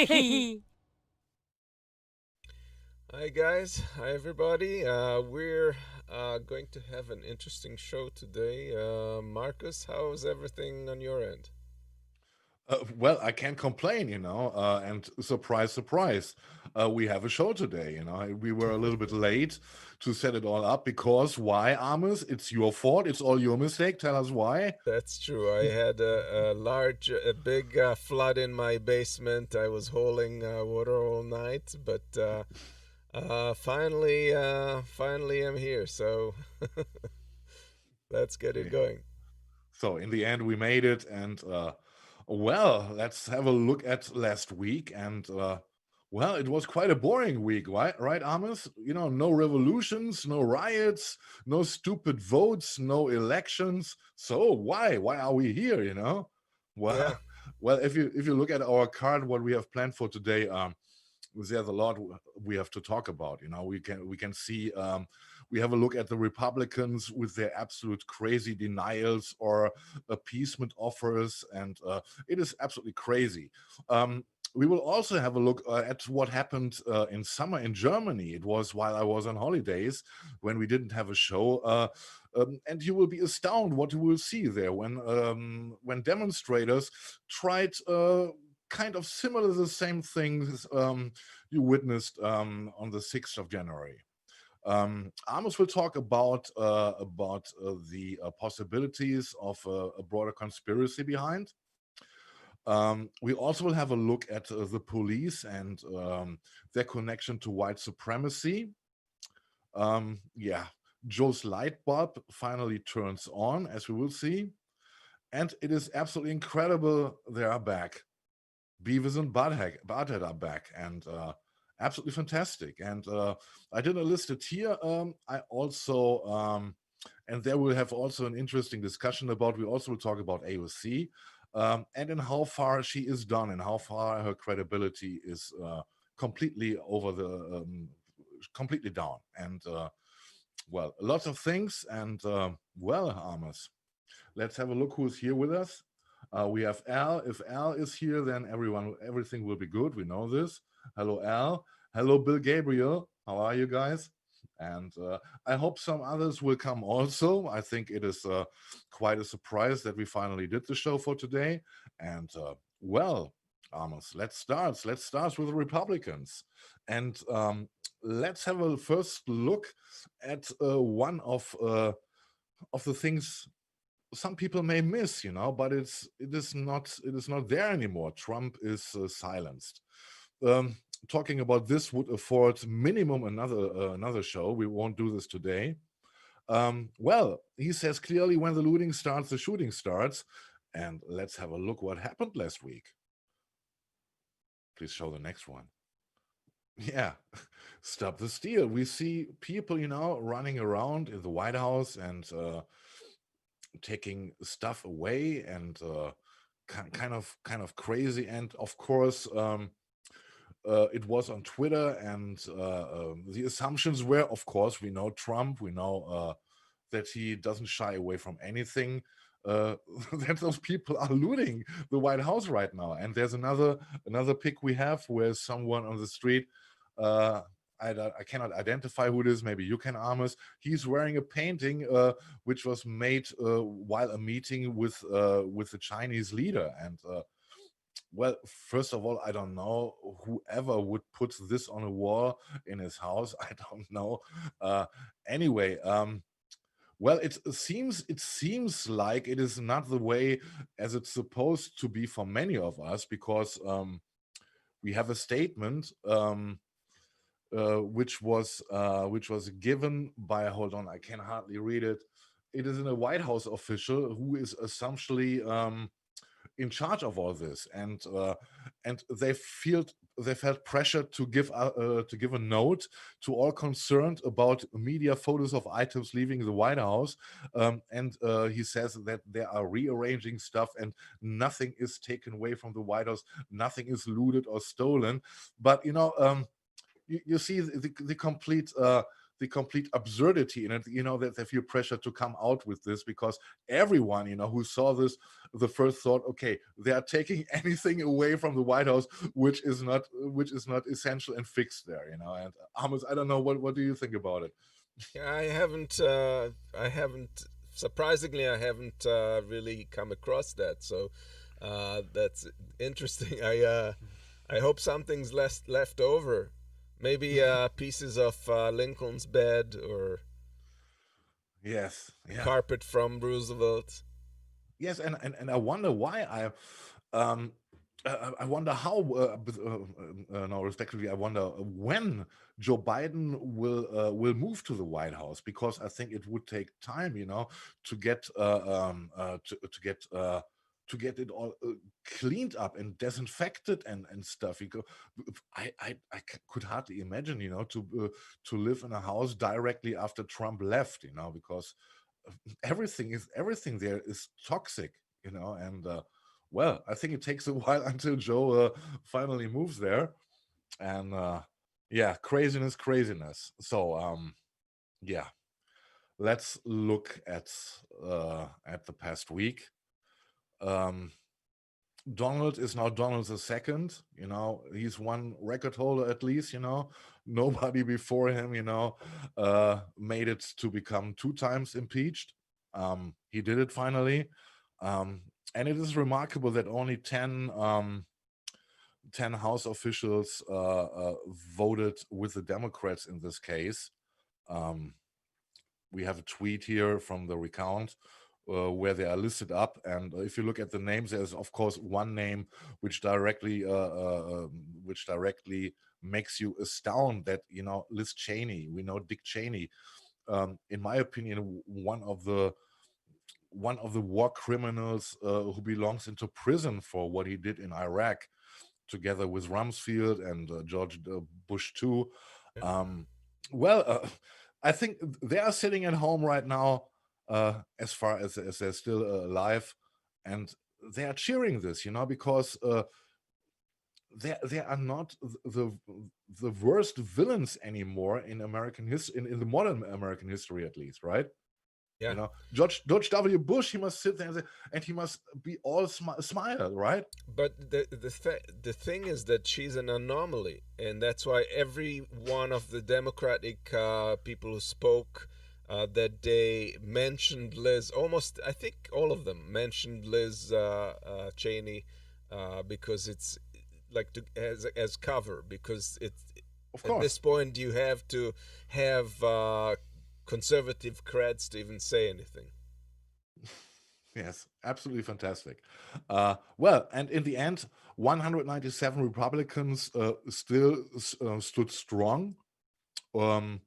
Hi guys, hi everybody. We're going to have an interesting show today. Marcus, how's everything on your end? Well, I can't complain, and surprise, surprise, we have a show today. We were a little bit late to set it all up because why, Amos? It's your fault. It's all your mistake. Tell us why. That's true. I had a big flood in my basement. I was hauling water all night, but finally I'm here. So let's get it Yeah. going. So in the end, we made it, and well, let's have a look at last week. And well, it was quite a boring week, right? Right, Amos? No revolutions, no riots, no stupid votes, no elections. So why? Why are we here? Yeah. Well, well, if you look at our card, what we have planned for today, there's a lot we have to talk about. We can see we have a look at the Republicans with their absolute crazy denials or appeasement offers, and it is absolutely crazy. We will also have a look at what happened in summer in Germany. It was while I was on holidays when we didn't have a show. And you will be astounded what you will see there when demonstrators tried kind of similar the same things you witnessed on the 6th of January. Amos will talk about the possibilities of a broader conspiracy behind. We also will have a look at the police and their connection to white supremacy. Yeah, Joe's light bulb finally turns on, as we will see, and it is absolutely incredible they are back. Beavis and Butthead are back, and absolutely fantastic. And I didn't list it here. I also and there we'll have also an interesting discussion about. We also will talk about AOC and in how far she is done and how far her credibility is completely over the completely down. And well, lots of things. And well, Amos, let's have a look who's here with us. We have Al. If Al is here, then everything will be good. We know this. Hello, Al. Hello, Bill Gabriel. How are you guys? And I hope some others will come also. I think it is quite a surprise that we finally did the show for today. And well, Amos, let's start. Let's start with the Republicans. And let's have a first look at one of the things some people may miss, but it is not there anymore. Trump is silenced. Um, Talking about this would afford minimum another show. We won't do this today. Well, he says clearly when the looting starts, the shooting starts. And let's have a look what happened last week. Please show the next one. Yeah, stop the steal. We see people, running around in the White House and taking stuff away and kind of crazy. And of course, it was on Twitter, and the assumptions were, of course, we know Trump, we know that he doesn't shy away from anything. That those people are looting the White House right now. And there's another pic we have where someone on the street. Uh, I cannot identify who it is. Maybe you can, Amos. He's wearing a painting which was made while a meeting with the Chinese leader. And well, first of all, I don't know whoever would put this on a wall in his house. I don't know. Anyway, well, it seems like it is not the way as it's supposed to be for many of us, because we have a statement which was given by, hold on, I can hardly read it. It is in a White House official who is essentially in charge of all this, and they felt pressure to give a note to all concerned about media photos of items leaving the White House, and he says that they are rearranging stuff and nothing is taken away from the White House, nothing is looted or stolen, but you see the the complete absurdity in it. That they feel pressure to come out with this, because everyone, who saw this, the first thought, okay, they are taking anything away from the White House which is not essential and fixed there. And Amos, I don't know, what do you think about it? Yeah, I haven't. Surprisingly, I haven't really come across that. So that's interesting. I hope something's left over. Maybe pieces of Lincoln's bed or Yes, a yeah. carpet from Roosevelt. Yes, and I wonder why I wonder how, no, respectively, I wonder when Joe Biden will move to the White House, because I think it would take time, to get to get it all cleaned up and disinfected and stuff. Could hardly imagine, to live in a house directly after Trump left, because everything there is toxic, and well, I think it takes a while until Joe finally moves there, and yeah, craziness. So yeah, let's look at the past week. Donald is now Donald the second. He's one record holder at least. Nobody before him, made it to become 2 times impeached. He did it finally, and it is remarkable that only 10 House officials voted with the Democrats in this case. We have a tweet here from the recount where they are listed up, and if you look at the names, there's of course one name which directly makes you astound, that Liz Cheney. We know Dick Cheney, in my opinion, one of the war criminals who belongs into prison for what he did in Iraq, together with Rumsfeld and George Bush too. Yeah. Well, I think they are sitting at home right now, as far as they're still alive, and they are cheering this, because they are not the worst villains anymore in American history, in the modern American history, at least, right? Yeah. George W. Bush, he must sit there and he must be all smile, right? But the thing is that she's an anomaly, and that's why every one of the Democratic people who spoke that day mentioned Liz. Almost, I think, all of them mentioned Liz Cheney because it's like as cover, because Of at this course. point you have to have conservative creds to even say anything. Yes, absolutely fantastic. Well, and in the end, 197 Republicans still stood strong, um,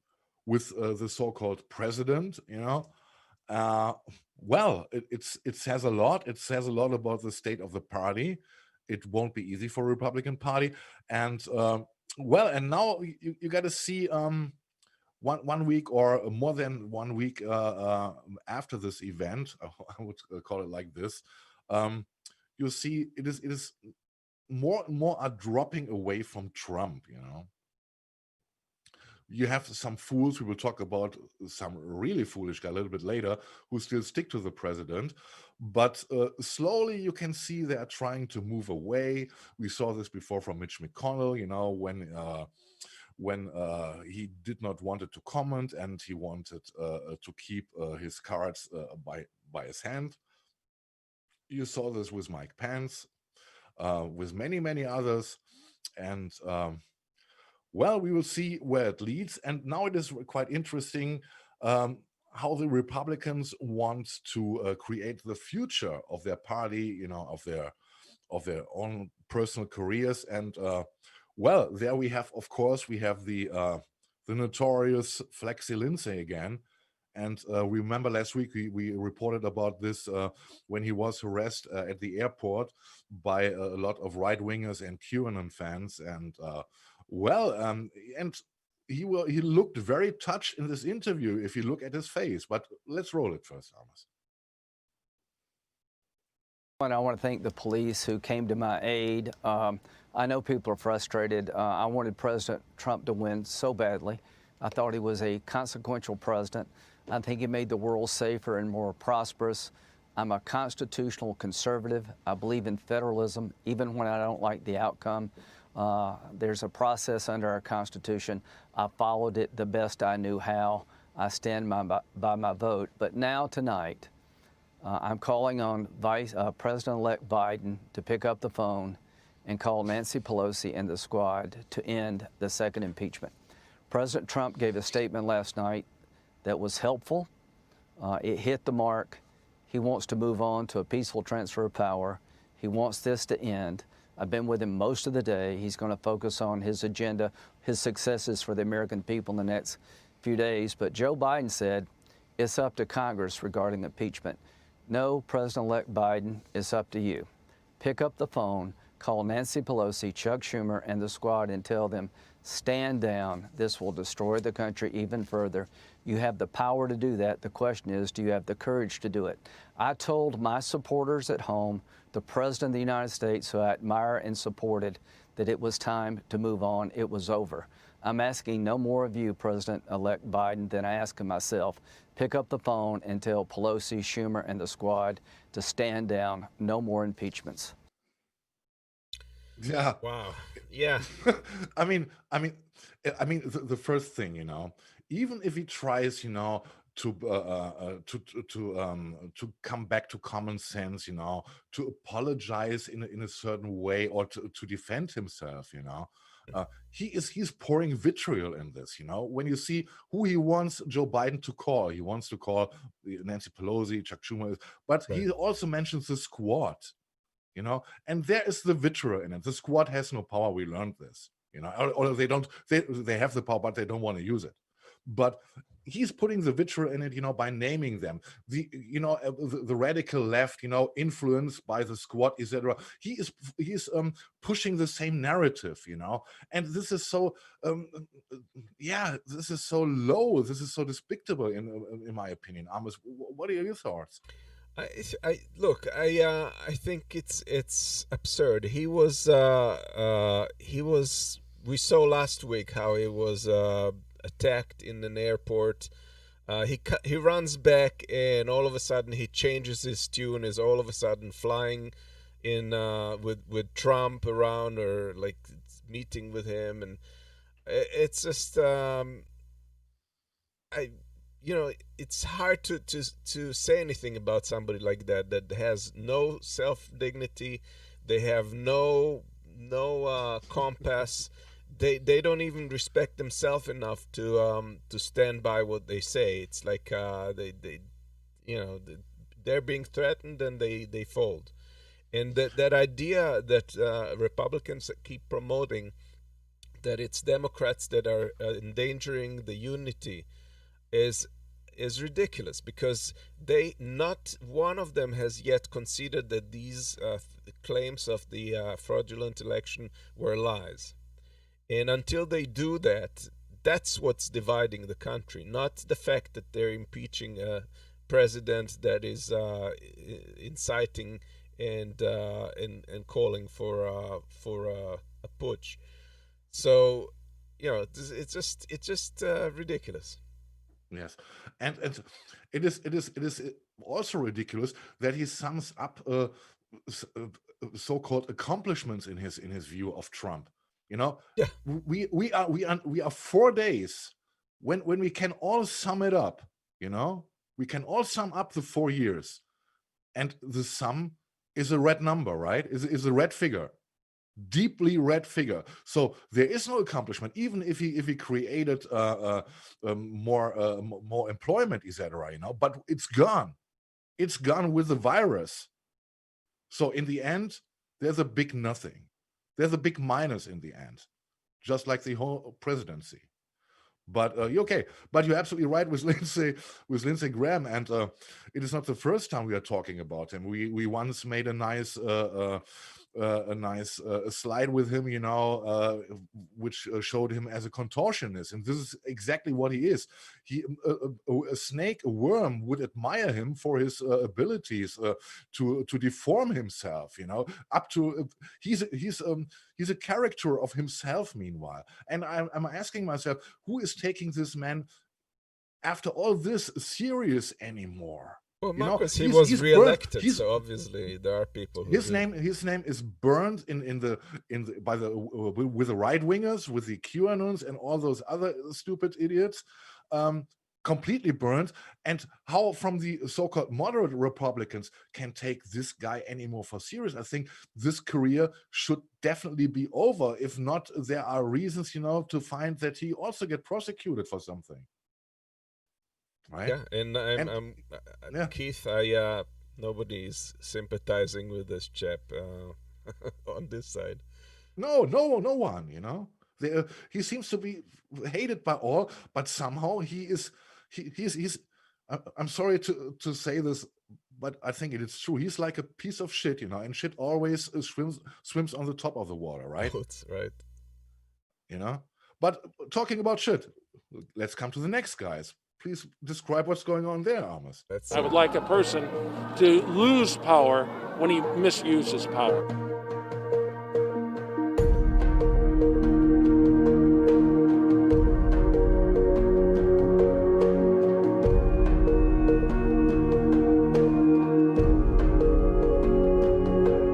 with the so-called president. Uh, well, it says a lot. It says a lot about the state of the party. It won't be easy for Republican Party, and well, and now you got to see. One week or more than 1 week after this event, I would call it like this, you see it is more and more are dropping away from Trump. You have some fools, we will talk about some really foolish guy a little bit later, who still stick to the president, but slowly you can see they are trying to move away. We saw this before from Mitch McConnell, when he did not wanted to comment, and he wanted to keep his cards by his hand. You saw this with Mike Pence, with many others, and well, we will see where it leads. And now it is quite interesting how the Republicans want to create the future of their party, of their own personal careers. And well, there we have, of course, we have the notorious Flexi Lindsay again. And remember last week we reported about this when he was harassed at the airport by a lot of right wingers and QAnon fans. And well, and he looked very touched in this interview if you look at his face. But let's roll it first, Amos. And I want to thank the police who came to my aid. I know people are frustrated. I wanted President Trump to win so badly. I thought he was a consequential president. I think he made the world safer and more prosperous. I'm a constitutional conservative. I believe in federalism, even when I don't like the outcome. There's a process under our Constitution. I followed it the best I knew how. I stand by my vote. But now, tonight, I'm calling on President-elect Biden to pick up the phone and call Nancy Pelosi and the squad to end the second impeachment. President Trump gave a statement last night that was helpful. It hit the mark. He wants to move on to a peaceful transfer of power. He wants this to end. I've been with him most of the day. He's going to focus on his agenda, his successes for the American people in the next few days. But Joe Biden said it's up to Congress regarding impeachment. No, President-elect Biden, it's up to you. Pick up the phone, call Nancy Pelosi, Chuck Schumer, and the squad and tell them, stand down. This will destroy the country even further. You have the power to do that. The question is, do you have the courage to do it? I told my supporters at home, the President of the United States, who I admire and supported, that it was time to move on. It was over. I'm asking no more of you, President-elect Biden, than I ask of myself. Pick up the phone and tell Pelosi, Schumer, and the squad to stand down. No more impeachments. Yeah. Wow. Yeah. I mean, the first thing, even if he tries, to come back to common sense, to apologize in a certain way or to defend himself, he's pouring vitriol in this. When you see who he wants Joe Biden to call, he wants to call Nancy Pelosi, Chuck Schumer, but Right. he also mentions the squad. And there is the vitriol in it. The squad has no power. We learned this, or they don't. They have the power, but they don't want to use it. But he's putting the vitriol in it, by naming them. The radical left, influenced by the squad, etc. He's pushing the same narrative, and this is so, this is so low. This is so despicable, in my opinion. Amos, what are your thoughts? I think it's absurd. He was we saw last week how he was attacked in an airport. He runs back and all of a sudden he changes his tune, is all of a sudden flying in with Trump around or like meeting with him, and it's just it's hard to say anything about somebody like that has no self-dignity. They have no compass. They don't even respect themselves enough to stand by what they say. It's like they're being threatened and they fold. And that idea that Republicans keep promoting, that it's Democrats that are endangering the unity, is ridiculous, because not one of them has yet conceded that these claims of the fraudulent election were lies. And until they do that, that's what's dividing the country, not the fact that they're impeaching a president that is inciting and calling for a putsch. So it's just ridiculous. Yes, and it is also ridiculous that he sums up so-called accomplishments in his view of Trump. Yeah. We are 4 days when we can all sum it up. We can all sum up the 4 years, and the sum is a red number, right? Is a red figure. Deeply red figure. So there is no accomplishment, even if he created more employment, etc. But it's gone. It's gone with the virus. So in the end, there's a big nothing. There's a big minus in the end, just like the whole presidency. But okay, but you're absolutely right with Lindsey Graham, and it is not the first time we are talking about him. We once made a nice a nice slide with him, which showed him as a contortionist, and this is exactly what he is. He a snake, a worm, would admire him for his abilities to deform himself. Up to he's a caricature of himself. Meanwhile, and I'm asking myself, who is taking this man after all this serious anymore? Well, Marcus, he was re-elected, so obviously there are people who his name is burned with the right wingers, with the QAnons and all those other stupid idiots, completely burned. And how from the so-called moderate Republicans can take this guy anymore for serious? I think this career should definitely be over. If not, there are reasons, to find that he also get prosecuted for something. Right? Yeah, and Keith, nobody's sympathizing with this chap on this side. No one. He seems to be hated by all, but somehow he's. I'm sorry to say this, but I think it is true. He's like a piece of shit, and shit always swims on the top of the water, right? Oh, that's right. But talking about shit, let's come to the next guys. Please describe what's going on there, Amos. I would like a person to lose power when he misuses power.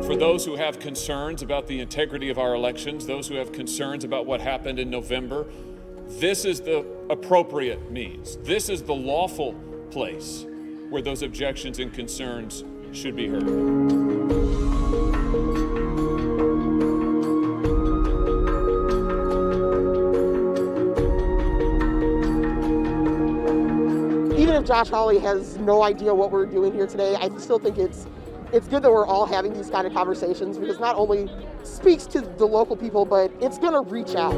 For those who have concerns about the integrity of our elections, those who have concerns about what happened in November, this is the appropriate means. This is the lawful place where those objections and concerns should be heard. Even if Josh Hawley has no idea what we're doing here today, I still think it's good that we're all having these kind of conversations, because not only speaks to the local people, but it's going to reach out.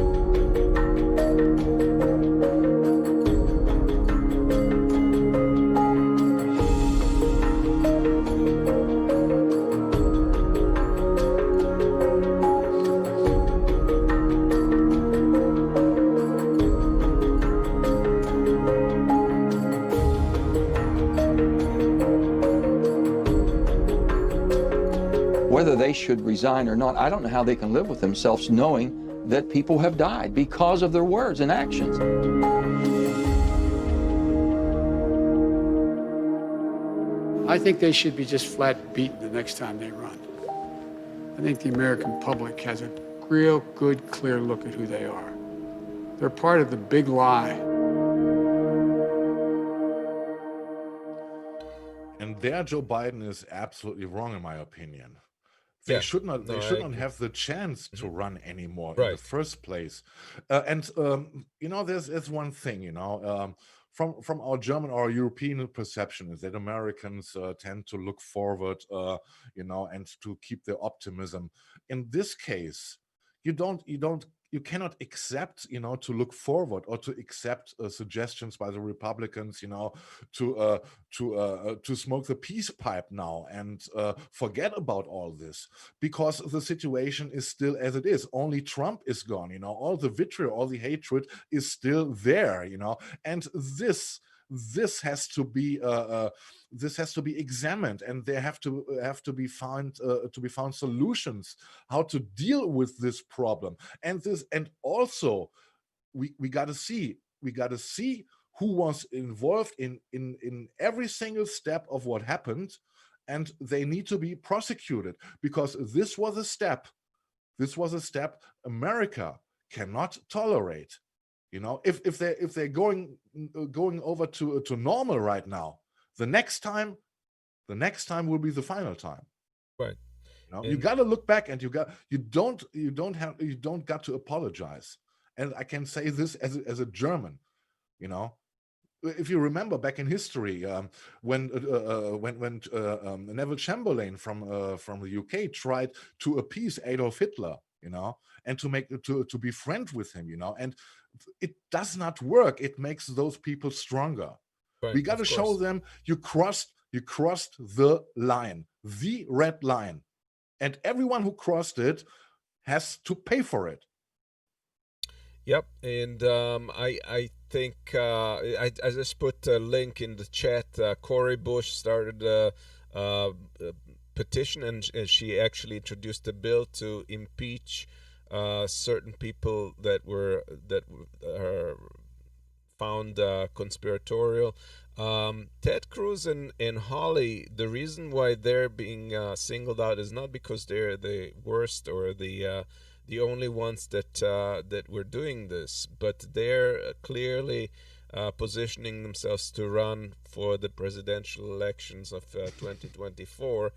Whether they should resign or not, I don't know how they can live with themselves knowing that people have died because of their words and actions. I think they should be just flat beaten the next time they run. I think the American public has a real good, clear look at who they are. They're part of the big lie. And there Joe Biden is absolutely wrong, in my opinion. They should not have the chance to run anymore in the first place. There's one thing, from our German or European perception is that Americans tend to look forward, and to keep their optimism. In this case, you cannot accept, to look forward or to accept suggestions by the Republicans, to smoke the peace pipe now and forget about all this, because the situation is still as it is. Only Trump is gone, all the vitriol, all the hatred is still there, and this has to be examined, and there have to be found solutions how to deal with this problem. And also we got to see who was involved in every single step of what happened, and they need to be prosecuted, because this was a step America cannot tolerate. If they're going over to normal right now, the next time will be the final time. Right. You got to look back, and you don't got to apologize. And I can say this as a German, if you remember back in history, when Neville Chamberlain from the UK tried to appease Adolf Hitler, and to be friends with him, and it does not work. It makes those people stronger. Right, we got to show them you crossed the line, the red line. and everyone who crossed it has to pay for it. Yep, and I think I just put a link in the chat. Cori Bush started a petition, and she actually introduced a bill to impeach certain people that are found conspiratorial. Ted Cruz and Holly, the reason why they're being singled out is not because they're the worst or the only ones that were doing this, but they're clearly positioning themselves to run for the presidential elections of 2024,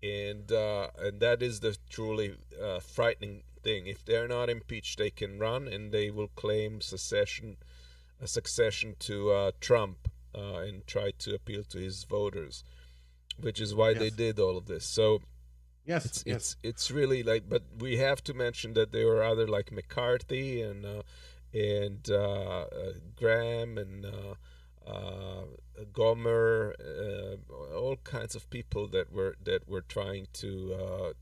and that is the truly frightening thing. If they're not impeached, they can run, and they will claim a succession to Trump and try to appeal to his voters, which is why they did all of this. So. Yes, it's really like, but we have to mention that there were other like McCarthy and Graham and Gomer, all kinds of people that were trying to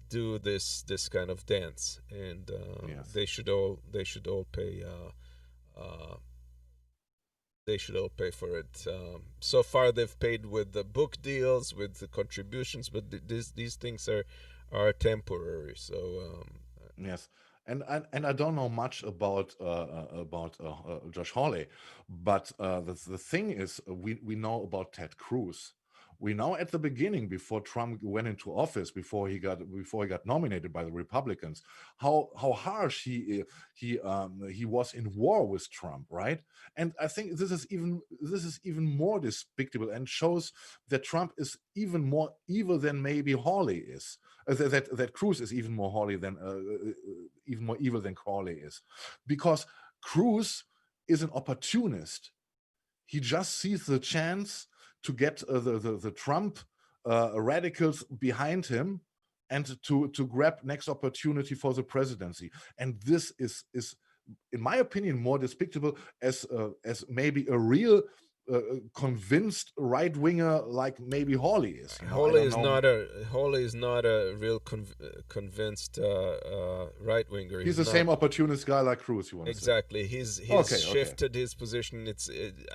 do this kind of dance, and they should all pay. They should all pay for it. So far, they've paid with the book deals, with the contributions, but these things are temporary. So yes, and I don't know much about Josh Hawley, but the thing is, we know about Ted Cruz. We know at the beginning, before Trump went into office, before he got nominated by the Republicans, how harsh he was in war with Trump, right? And I think this is even more despicable, and shows that Trump is even more evil than maybe Hawley is. That Cruz is even more even more evil than Hawley is, because Cruz is an opportunist. He just sees the chance to get the Trump radicals behind him and to grab next opportunity for the presidency. And this is in my opinion more despicable as maybe a real convinced right winger like maybe Hawley is. Hawley is not a real convinced right winger. He's the same opportunist guy like Cruz. You want to exactly? He's shifted his position.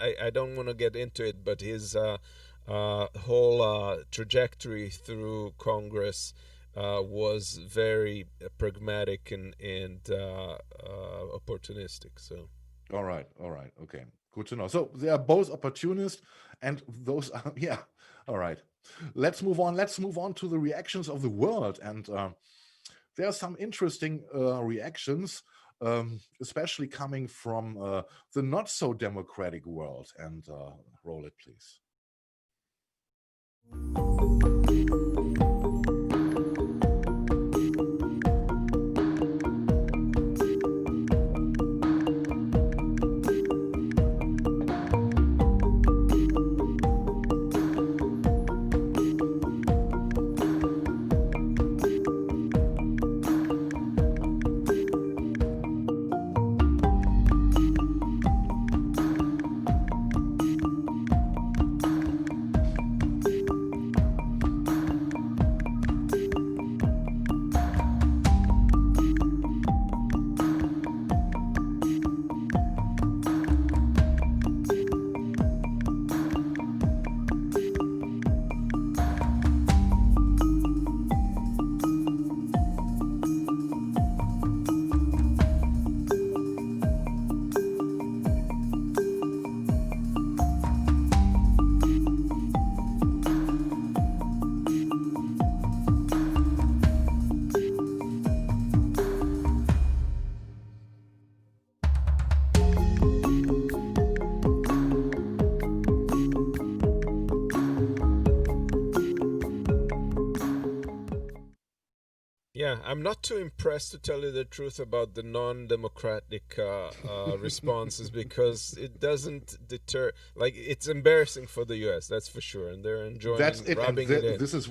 I don't want to get into it, but his whole trajectory through Congress was very pragmatic and opportunistic. So all right, okay. Good to know. So they are both opportunists, and those are all right. Let's move on. Let's move on to the reactions of the world, and there are some interesting reactions, especially coming from the not so democratic world. And roll it, please. Yeah, I'm not too impressed, to tell you the truth, about the non-democratic responses, because it doesn't deter. Like, it's embarrassing for the U.S., that's for sure, and they're enjoying rubbing it in. This is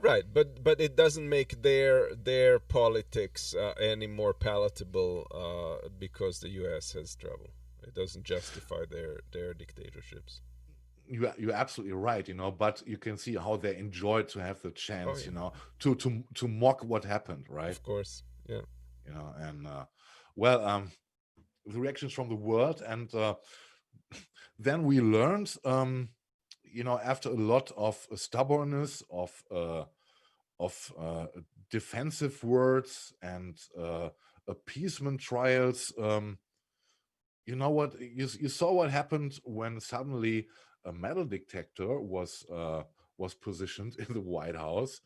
right, but it doesn't make their politics any more palatable because the U.S. has trouble. It doesn't justify their dictatorships. you're absolutely right, but you can see how they enjoyed to have the chance, to mock what happened, right? Of course, yeah. And well, the reactions from the world, and then we learned, after a lot of stubbornness, of defensive words and appeasement trials. You know what? You saw what happened when suddenly a metal detector was positioned in the White House,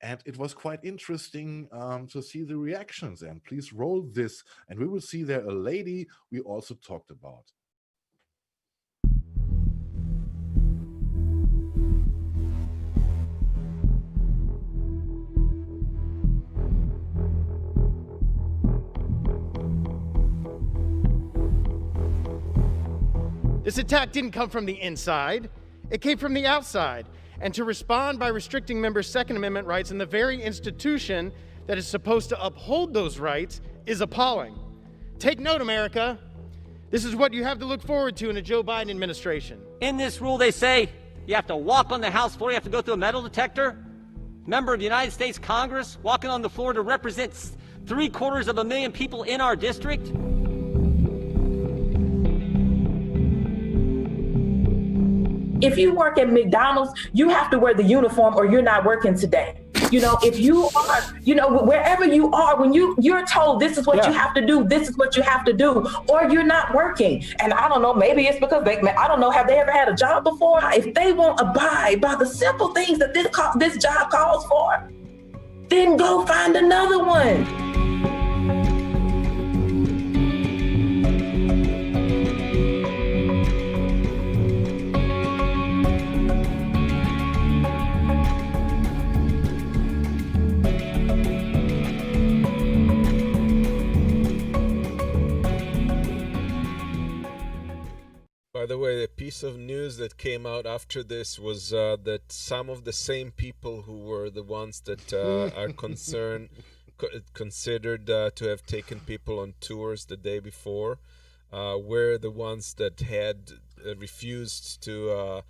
and it was quite interesting to see the reactions. And please roll this, and we will see there a lady we also talked about. This attack didn't come from the inside, it came from the outside. And to respond by restricting members' Second Amendment rights in the very institution that is supposed to uphold those rights is appalling. Take note, America. This is what you have to look forward to in a Joe Biden administration. In this rule, they say you have to walk on the House floor, you have to go through a metal detector. Member of the United States Congress walking on the floor to represent 750,000 people in our district. If you work at McDonald's, you have to wear the uniform or you're not working today. If you are, wherever you are, when you're told this is what you have to do, this is what you have to do, or you're not working. And I don't know, maybe it's because I don't know, have they ever had a job before? If they won't abide by the simple things that this job calls for, then go find another one. By the way, a piece of news that came out after this was that some of the same people who were the ones that are considered to have taken people on tours the day before were the ones that had refused to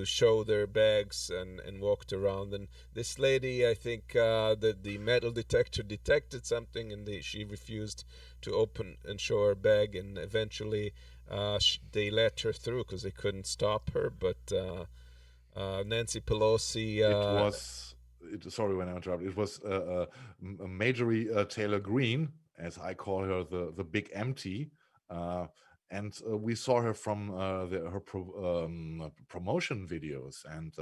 show their bags and walked around. And this lady, I think that the metal detector detected something, and she refused to open and show her bag, and eventually they let her through because they couldn't stop her. But Nancy Pelosi, sorry when I interrupted, it was Marjorie Taylor Greene, as I call her, the big empty, and we saw her from her promotion videos, and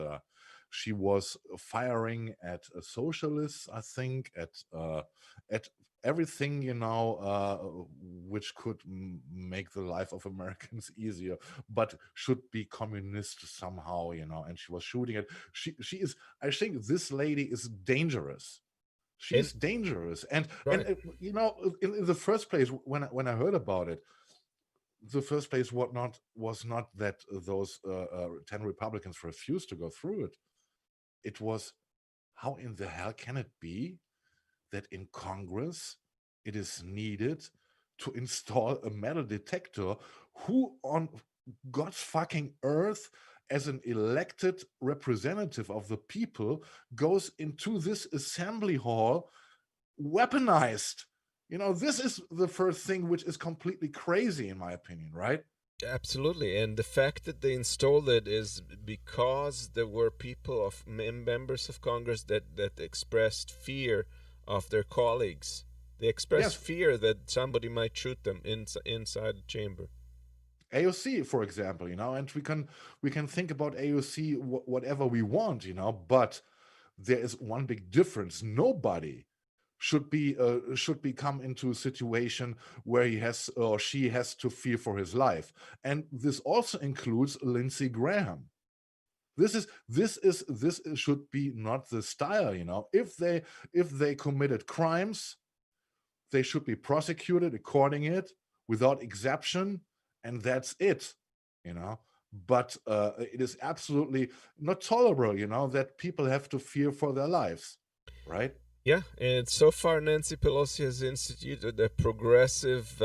she was firing at socialists, I think, at everything, which could make the life of Americans easier, but should be communist somehow, and she was shooting at. She is. I think this lady is dangerous. She's dangerous, and in the first place, when I heard about it, the first place was not that those 10 Republicans refused to go through it. It was, how in the hell can it be that in Congress it is needed to install a metal detector? Who on God's fucking earth, as an elected representative of the people, goes into this assembly hall weaponized? This is the first thing which is completely crazy, in my opinion, right? Absolutely. And the fact that they installed it is because there were people members of Congress that expressed fear of their colleagues. They expressed fear that somebody might shoot them inside the chamber. AOC, for example, and we can think about AOC whatever we want, but there is one big difference. Nobody should come into a situation where he has or she has to fear for his life, and this also includes Lindsey Graham. This should be not the style. If they committed crimes, they should be prosecuted according it without exception, and that's it. But it is absolutely not tolerable. That people have to fear for their lives, right? Yeah, and so far Nancy Pelosi has instituted a progressive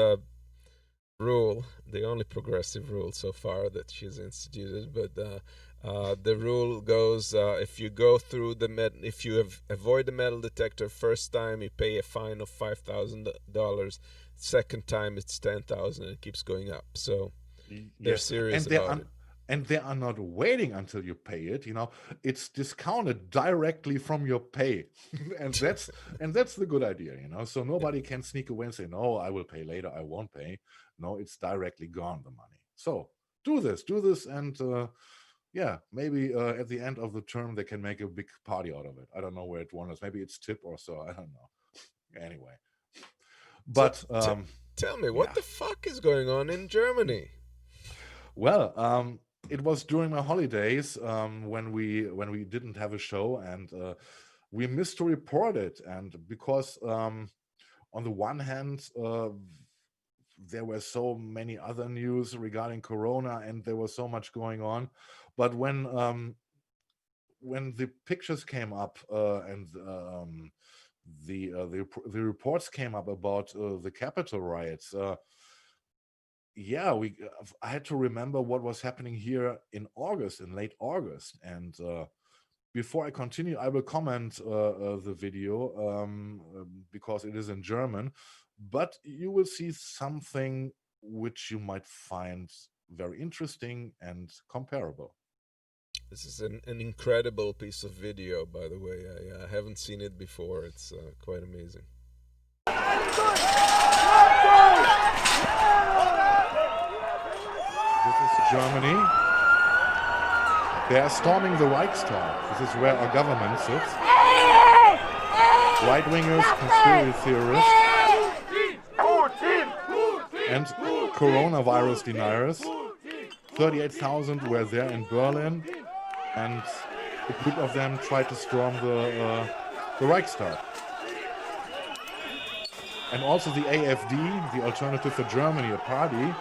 rule, the only progressive rule so far that she's instituted, but the rule goes, if you go through if you avoid the metal detector first time, you pay a fine of $5,000. Second time, it's $10,000, and it keeps going up. So they're serious about it. And they are not waiting until you pay it. It's discounted directly from your pay, and that's the good idea. So nobody can sneak away and say, no, I will pay later, I won't pay. No, it's directly gone, the money. So do this, and maybe at the end of the term they can make a big party out of it. I don't know where it wanders. Maybe it's tip or so. I don't know. Anyway, but tell me, what the fuck is going on in Germany? Well, it was during my holidays when we didn't have a show, and we missed to report it. And because on the one hand, there were so many other news regarding Corona, and there was so much going on. But when the pictures came up and the reports came up about the Capitol riots, I had to remember what was happening here in late August. And before I continue, I will comment the video because it is in German, but you will see something which you might find very interesting and comparable. This is an incredible piece of video, by the way. I haven't seen it before. It's quite amazing. This is Germany. They are storming the Reichstag. This is where our government sits. Right-wingers, conspiracy theorists, and coronavirus deniers. 38,000 were there in Berlin, and a group of them tried to storm the Reichstag. And also the AfD, the Alternative for Germany, a party,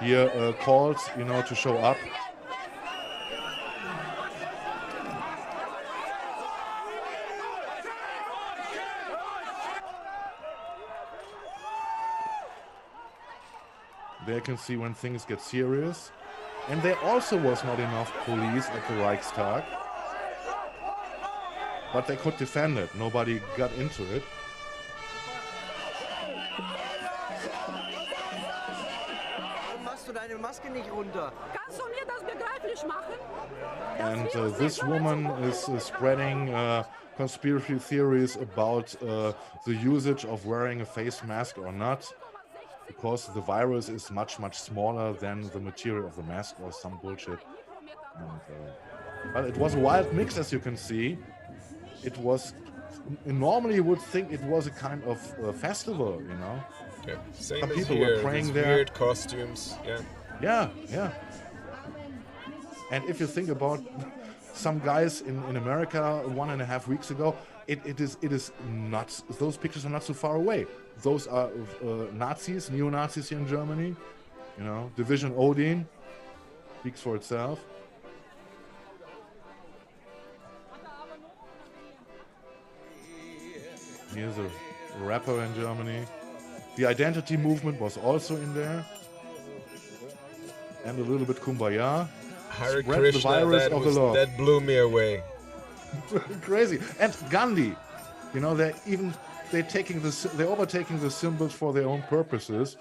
here called, to show up. There you can see when things get serious. And there also was not enough police at the Reichstag. But they could defend it. Nobody got into it. And this woman is spreading conspiracy theories about the usage of wearing a face mask or not, because the virus is much, much smaller than the material of the mask or some bullshit. And, but it was a wild mix, as you can see. It was, normally you would think it was a kind of festival, Yeah, same Some as people here, were praying these there. weird costumes, Yeah. And if you think about some guys in America 1.5 weeks ago, it is not, those pictures are not so far away. Those are Nazis, neo-Nazis here in Germany. Division Odin speaks for itself. Here's a rapper in Germany. The identity movement was also in there. And a little bit kumbaya. Hare Spread Krishna, the virus of the law. that blew me away. Crazy. And Gandhi, they're overtaking the symbols for their own purposes,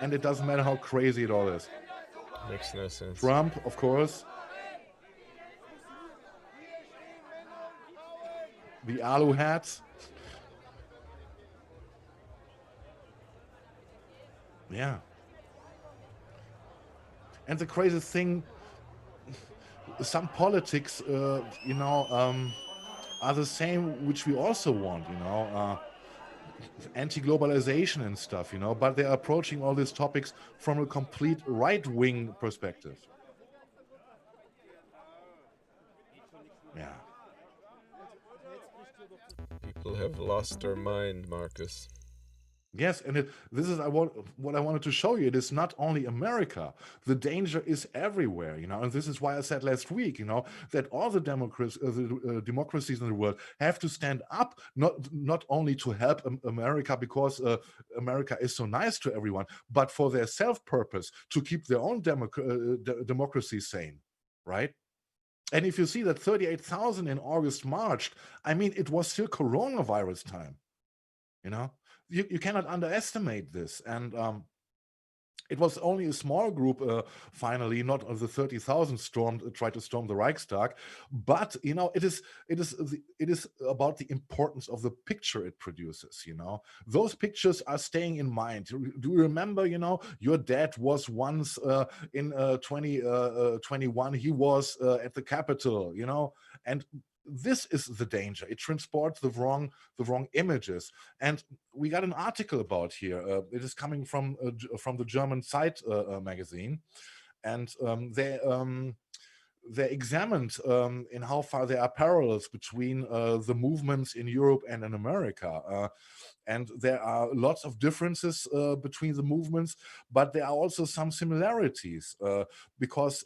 and it doesn't matter how crazy it all is. Makes no sense. Trump, of course. The alu hats. Yeah. And the crazy thing, some politics, are the same, which we also want, anti-globalization and stuff, but they're approaching all these topics from a complete right-wing perspective. Yeah. People have lost their mind, Marcus. Yes, and this is what I wanted to show you. It is not only America. The danger is everywhere, and this is why I said last week, that all the democracies in the world have to stand up, not only to help America because America is so nice to everyone, but for their self-purpose, to keep their own democracy sane, right? And if you see that 38,000 in August marched, I mean, it was still coronavirus time, You cannot underestimate this. And it was only a small group, finally, not of the 30,000 tried to storm the Reichstag, but it is about the importance of the picture it produces. Those pictures are staying in mind. Do you remember? Your dad was once in 2021. He was at the Capitol. And this is the danger. It transports the wrong images. And we got an article about here. It is coming from the German Zeit magazine, and they examined in how far there are parallels between the movements in Europe and in America. And there are lots of differences between the movements, but there are also some similarities because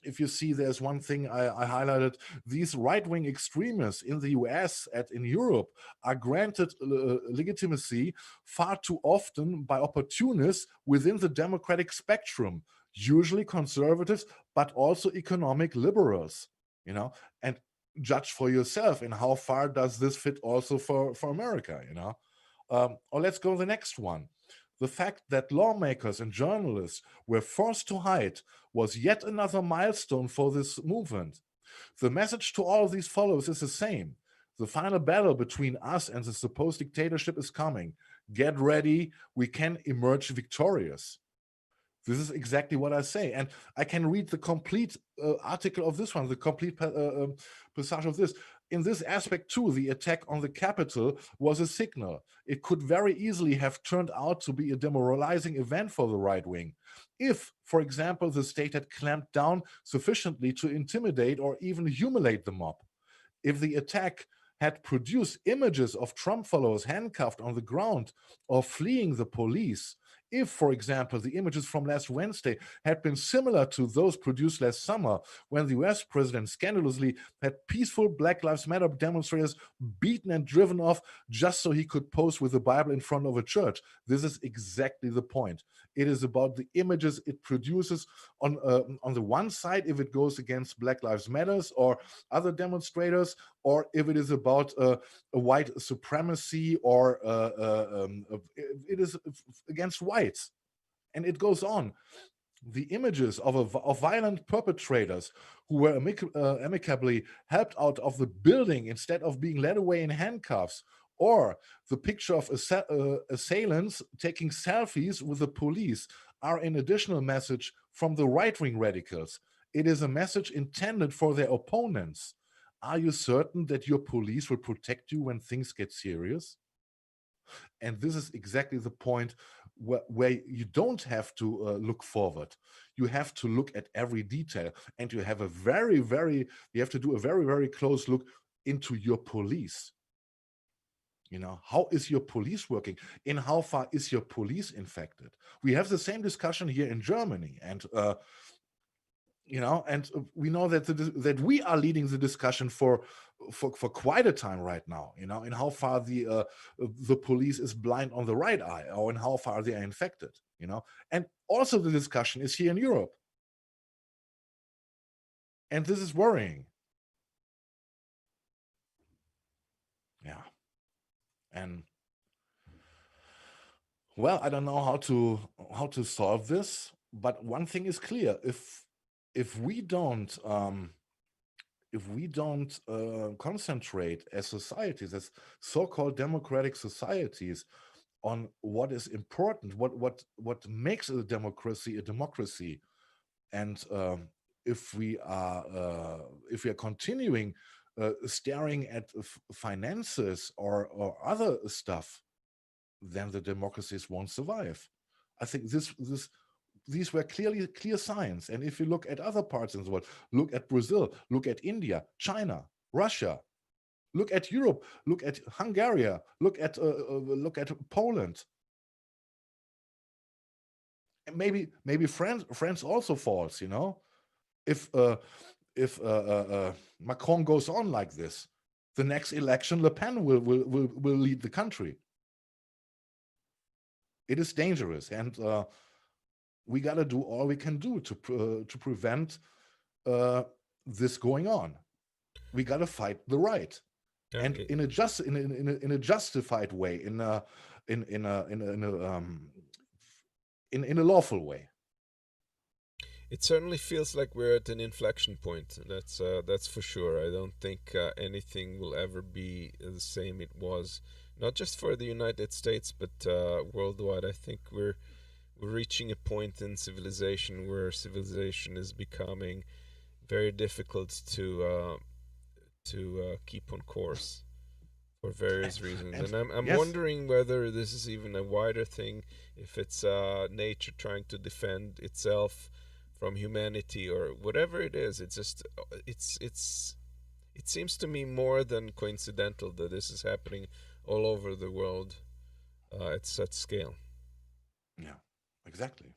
if you see, there's one thing I highlighted: these right-wing extremists in the US and in Europe are granted legitimacy far too often by opportunists within the democratic spectrum, usually conservatives, but also economic liberals, and judge for yourself. And how far does this fit also for America, or let's go to the next one. The fact that lawmakers and journalists were forced to hide was yet another milestone for this movement. The message to all of these followers is the same. The final battle between us and the supposed dictatorship is coming. Get ready, we can emerge victorious. This is exactly what I say. And I can read the complete article of this one, the complete passage of this. In this aspect too, the attack on the Capitol was a signal. It could very easily have turned out to be a demoralizing event for the right wing. If, for example, the state had clamped down sufficiently to intimidate or even humiliate the mob. If the attack had produced images of Trump followers handcuffed on the ground or fleeing the police, if, for example, the images from last Wednesday had been similar to those produced last summer when the US president scandalously had peaceful Black Lives Matter demonstrators beaten and driven off just so he could pose with the Bible in front of a church. This is exactly the point. It is about the images it produces on the one side, if it goes against Black Lives Matters or other demonstrators, or if it is about a white supremacy or it is against whites. And it goes on. The images of violent perpetrators who were amicably helped out of the building instead of being led away in handcuffs, or the picture of assailants taking selfies with the police, are an additional message from the right-wing radicals. It is a message intended for their opponents. Are you certain that your police will protect you when things get serious? And this is exactly the point where you don't have to look forward. You have to look at every detail, and you have to do a very, very close look into your police. How is your police working? In how far is your police infected? We have the same discussion here in Germany, and and we know that we are leading the discussion for quite a time right now, in how far the police is blind on the right eye, or in how far they are infected, and also the discussion is here in Europe. And this is worrying. Yeah. And well, I don't know how to solve this, but one thing is clear: if we don't concentrate as societies, as so-called democratic societies, on what is important, what makes a democracy, and if we are continuing staring at finances or other stuff, then the democracies won't survive. I think these were clear signs. And if you look at other parts in the world, look at Brazil, look at India, China, Russia, look at Europe, look at Hungary, look at Poland. And maybe France also falls. You know, if Macron goes on like this, the next election Le Pen will lead the country. It is dangerous, and we got to do all we can do to prevent this going on. We got to fight the right, and in a justified way, in a lawful way. It certainly feels like we're at an inflection point. That's for sure. I don't think anything will ever be the same it was, not just for the United States, but worldwide. I think we're reaching a point in civilization where civilization is becoming very difficult to keep on course for various reasons. And I'm yes. wondering whether this is even a wider thing, if it's nature trying to defend itself from humanity or whatever it is. It's just it seems to me more than coincidental that this is happening all over the world at such scale. Yeah, exactly.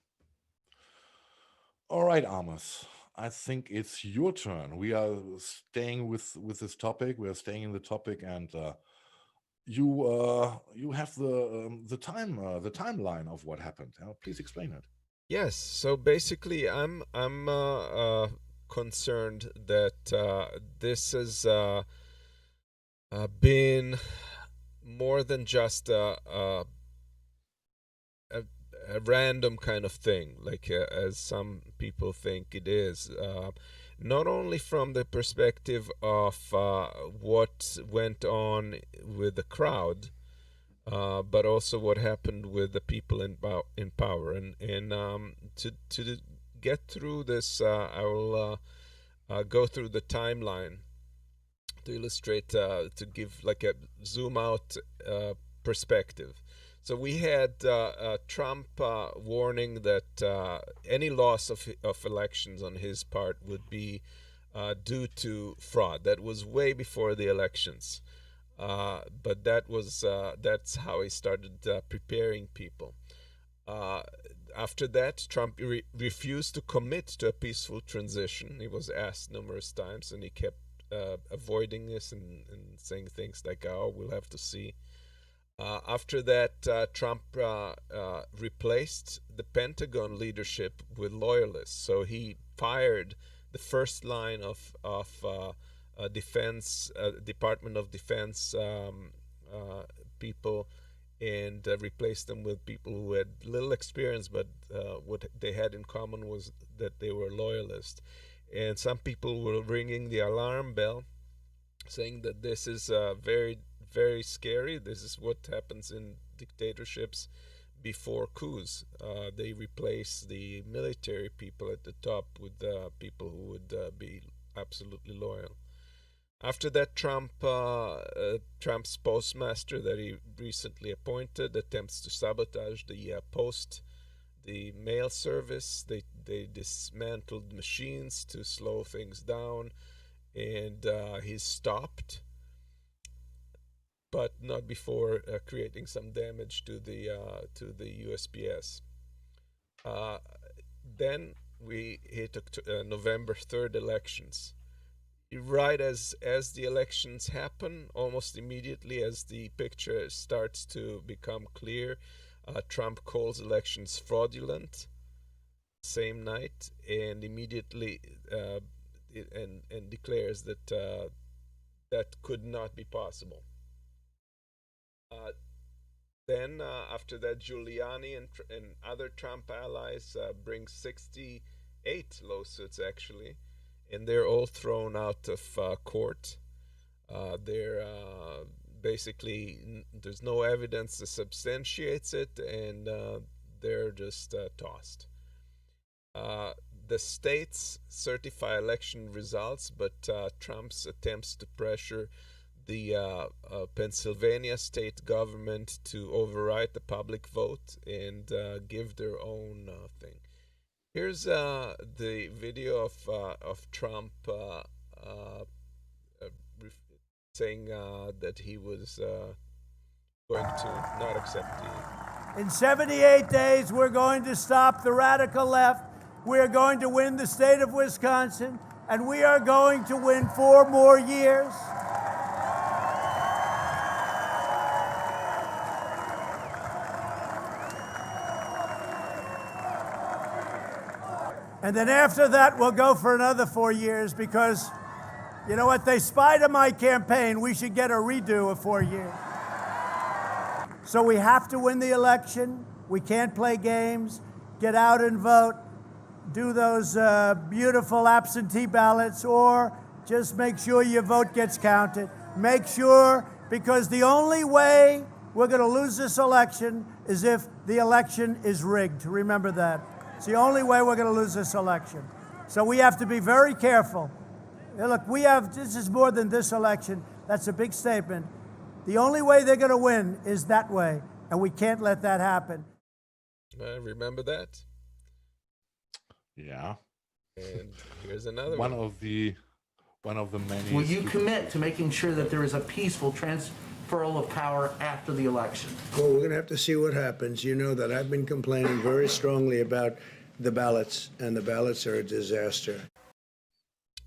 All right, Amos, I think it's your turn. We are staying with this topic. We are staying in the topic, and you have the timeline of what happened. Please explain it. Yes. So basically, I'm concerned that this has been more than just a random kind of thing, like as some people think it is. Not only from the perspective of what went on with the crowd, but also what happened with the people in power. And to get through this, I will go through the timeline to illustrate, to give like a zoom out perspective. So we had Trump warning that any loss of elections on his part would be due to fraud. That was way before the elections. But that's how he started preparing people. After that, Trump refused to commit to a peaceful transition. He was asked numerous times, and he kept avoiding this and saying things like, "Oh, we'll have to see." After that, Trump replaced the Pentagon leadership with loyalists. So he fired the first line of defense, Department of Defense people, and replaced them with people who had little experience, but what they had in common was that they were loyalists. And some people were ringing the alarm bell, saying that this is very, very scary. This is what happens in dictatorships before coups. They replace the military people at the top with people who would be absolutely loyal. After that, Trump's postmaster that he recently appointed attempts to sabotage the mail service. They dismantled machines to slow things down, and he's stopped, but not before creating some damage to the USPS. Then we hit November 3rd elections. Right as the elections happen, almost immediately as the picture starts to become clear, Trump calls elections fraudulent same night, and immediately and declares that that could not be possible. Then after that, Giuliani and other Trump allies bring 68 lawsuits actually, and they're all thrown out of court. They're basically, there's no evidence that substantiates it, and they're just tossed. The states certify election results, but Trump's attempts to pressure the Pennsylvania state government to override the public vote and give their own thing. Here's the video of Trump saying that he was going to not accept In 78 days, we're going to stop the radical left. We are going to win the state of Wisconsin, and we are going to win 4 more years. And then after that, we'll go for another 4 years because, you know what, they spied on my campaign. We should get a redo of 4 years. So we have to win the election. We can't play games. Get out and vote. Do those beautiful absentee ballots, or just make sure your vote gets counted. Make sure, because the only way we're going to lose this election is if the election is rigged. Remember that. It's the only way we're going to lose this election. So we have to be very careful. Now look, this is more than this election. That's a big statement. The only way they're going to win is that way, and we can't let that happen. Remember that? Yeah. And here's another one of the many. Will you commit to making sure that there is a peaceful transferal of power after the election? Well, we're going to have to see what happens. You know that I've been complaining very strongly about the ballots, and the ballots are a disaster.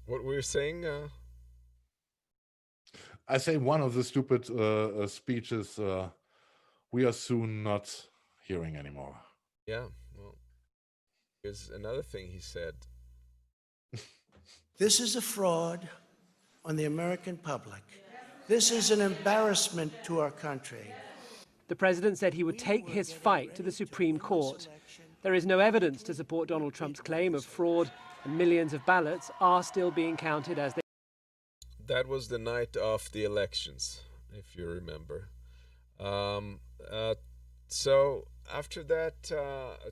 What were you saying? I say one of the stupid speeches we are soon not hearing anymore. Yeah, well, here's another thing he said. This is a fraud on the American public. This is an embarrassment to our country. The president said he would take his fight to the Supreme Court. There is no evidence to support Donald Trump's claim of fraud, and millions of ballots are still being counted as they... That was the night of the elections, if you remember. So after that,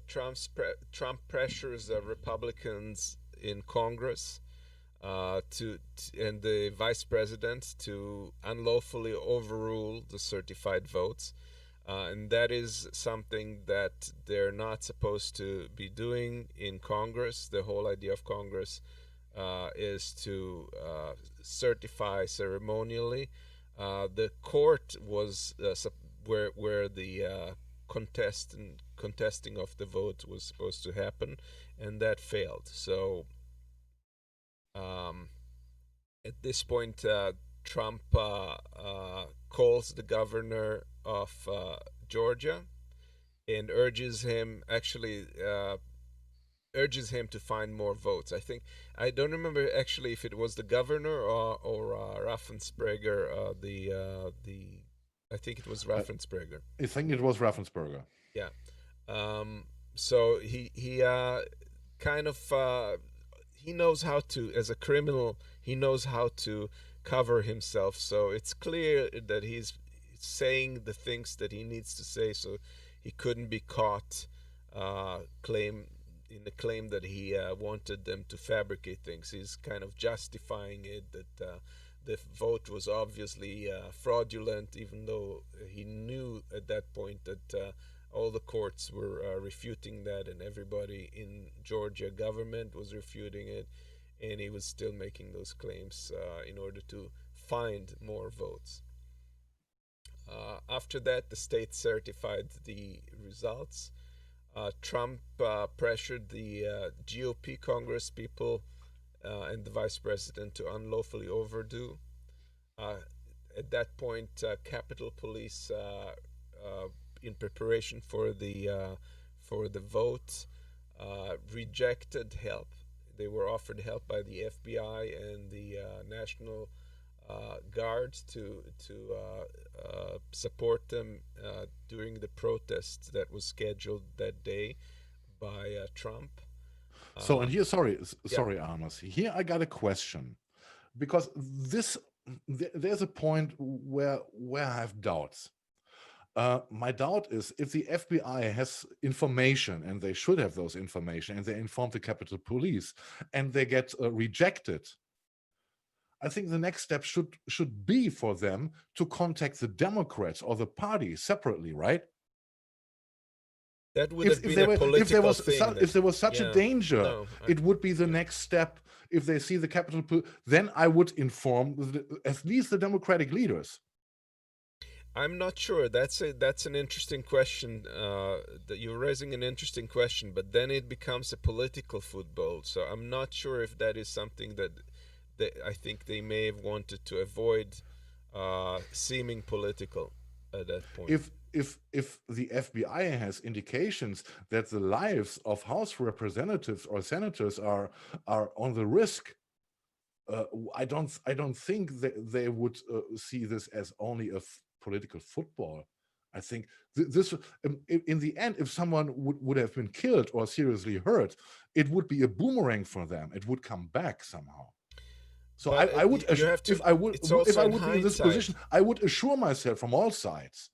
Trump pressures Republicans in Congress and the vice president to unlawfully overrule the certified votes. And that is something that they're not supposed to be doing in Congress. The whole idea of Congress is to certify ceremonially. The court was where the contesting of the vote was supposed to happen, and that failed. So at this point, Trump calls the governor of Georgia and urges him to find more votes. I don't remember actually if it was the governor or Raffensperger. I think it was Raffensperger. I think it was Raffensperger. Yeah. So he kind of he knows how to, as a criminal, he knows how to cover himself. So it's clear that he's saying the things that he needs to say, so he couldn't be caught in the claim that he wanted them to fabricate things. He's kind of justifying it, that the vote was obviously fraudulent, even though he knew at that point that all the courts were refuting that, and everybody in Georgia government was refuting it, and he was still making those claims in order to find more votes. After that, the state certified the results. Trump pressured the GOP Congress people and the vice president to unlawfully overdo. At that point, Capitol Police, in preparation for the vote, rejected help. They were offered help by the FBI and the National Guard to support them during the protest that was scheduled that day by Trump. So, and here, sorry, Amos. Here I got a question, because there's a point where I have doubts. My doubt is, if the FBI has information, and they should have those information, and they inform the Capitol Police, and they get rejected, I think the next step should be for them to contact the Democrats or the party separately, right? That would have been a political thing. If there was such a danger, it would be the next step. If they see the Capitol, then I would inform at least the Democratic leaders. I'm not sure. That's an interesting question. That you're raising an interesting question, but then it becomes a political football. So I'm not sure if that is something that I think they may have wanted to avoid seeming political at that point. If the FBI has indications that the lives of House representatives or senators are on the risk, I don't think that they would see this as only a political football. I think this, in the end, if someone would have been killed or seriously hurt, it would be a boomerang for them. It would come back somehow. So I would, if I would be in this position, I would assure myself from all sides.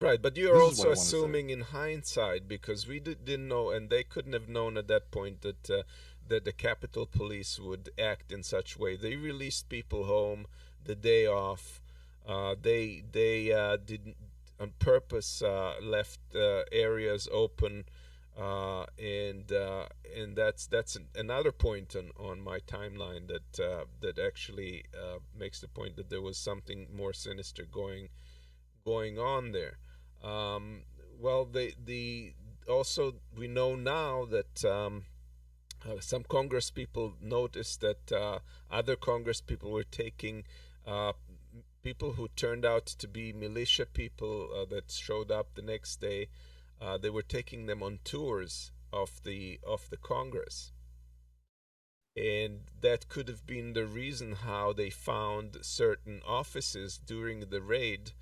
Right, but you're also assuming in hindsight, because we didn't know, and they couldn't have known at that point that that the Capitol Police would act in such way. They released people home the day off. They didn't on purpose left areas open, and that's another point on my timeline that actually makes the point that there was something more sinister going on there. Well, also we know now that some Congress people noticed that other Congress people were taking people who turned out to be militia people that showed up the next day. They were taking them on tours of the Congress, and that could have been the reason how they found certain offices during the raid.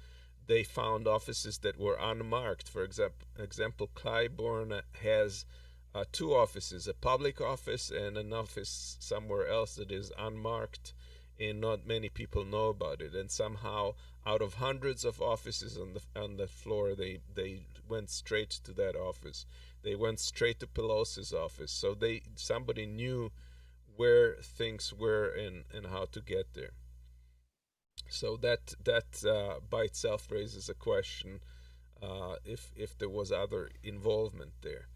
They found offices that were unmarked. For example, Clybourne has two offices, a public office and an office somewhere else that is unmarked, and not many people know about it. And somehow, out of hundreds of offices on the floor, they went straight to that office. They went straight to Pelosi's office. So somebody knew where things were and how to get there. So that by itself raises a question if there was other involvement there.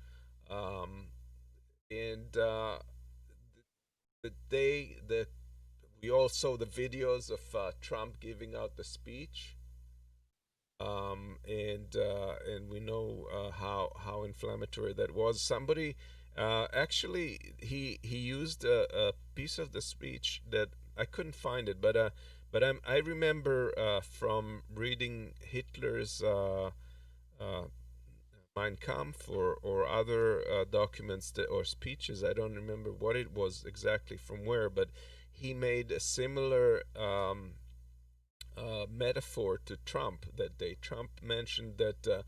We all saw the videos of Trump giving out the speech, and we know how inflammatory that was. Somebody actually he used a piece of the speech that I couldn't find it, but I remember from reading Hitler's Mein Kampf or other documents or speeches. I don't remember what it was exactly from where, but he made a similar metaphor to Trump that day. Trump mentioned that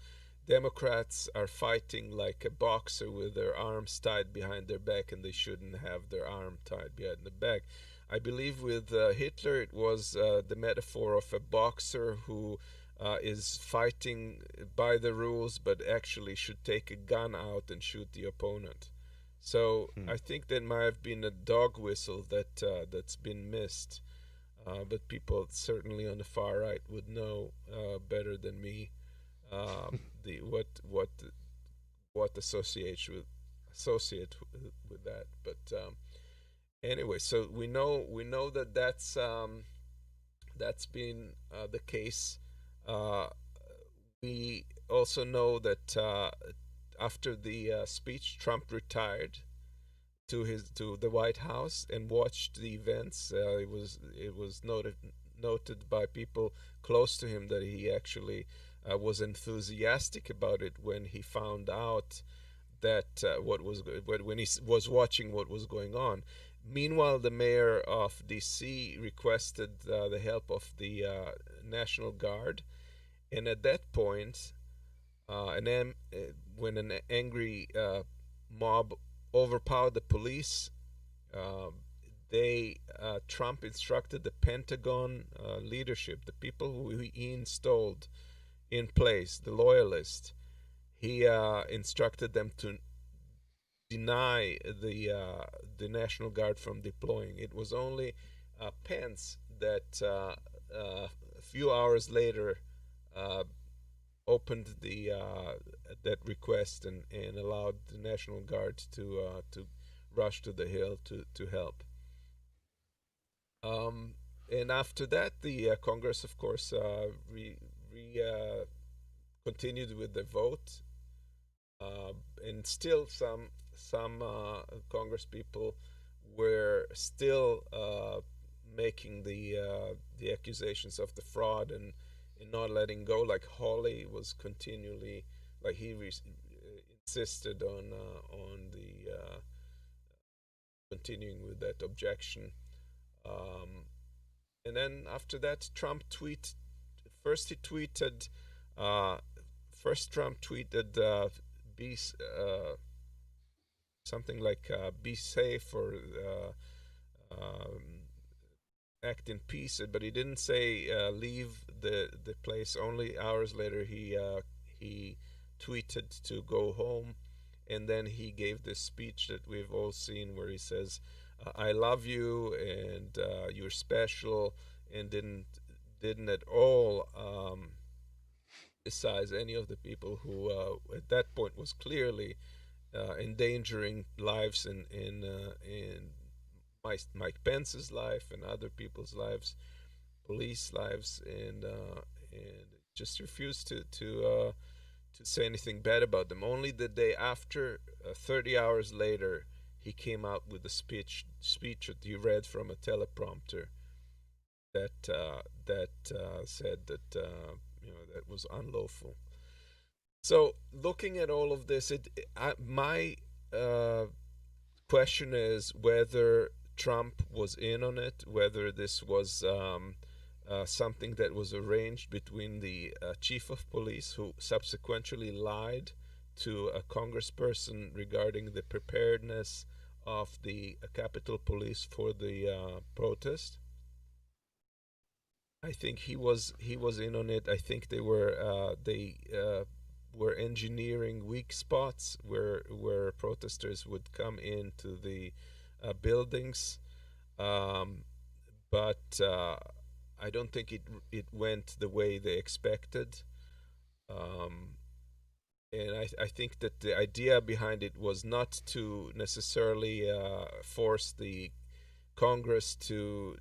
Democrats are fighting like a boxer with their arms tied behind their back, and they shouldn't have their arm tied behind the back. I believe with Hitler it was the metaphor of a boxer who is fighting by the rules but actually should take a gun out and shoot the opponent. So I think that might have been a dog whistle that's been missed, but people certainly on the far right would know better than me what associate with that. But anyway, so we know that that's been the case. We also know that after the speech, Trump retired to the White House and watched the events. It was noted by people close to him that he actually was enthusiastic about it when he found out that when he was watching what was going on. Meanwhile, the mayor of D.C. requested the help of the National Guard, and at that point, when an angry mob overpowered the police, Trump instructed the Pentagon leadership, the people who he installed in place, the loyalists. He instructed them to deny the National Guard from deploying. It was only Pence that a few hours later opened that request and allowed the National Guard to rush to the Hill to help. And after that, the Congress, of course, continued with the vote, and still some Congress people were still making the accusations of the fraud and not letting go. Like Hawley was continually, like he insisted on the continuing with that objection. And then after that, Trump tweeted. First Trump tweeted, "Be something like be safe or act in peace," but he didn't say leave the place. Only hours later, he tweeted to go home, and then he gave this speech that we've all seen, where he says, "I love you and you're special," and didn't at all criticize any of the people who at that point was clearly endangering lives in Mike Pence's life and other people's lives, police lives, and just refused to say anything bad about them. Only the day after, 30 hours later, he came out with a speech that he read from a teleprompter that said that that was unlawful. So looking at all of this, my question is whether Trump was in on it, whether this was something that was arranged between the chief of police, who subsequently lied to a congressperson regarding the preparedness of the Capitol Police for the protest. I think he was in on it. I think they were engineering weak spots where protesters would come into the buildings, but I don't think it went the way they expected, and I think that the idea behind it was not to necessarily force the Congress to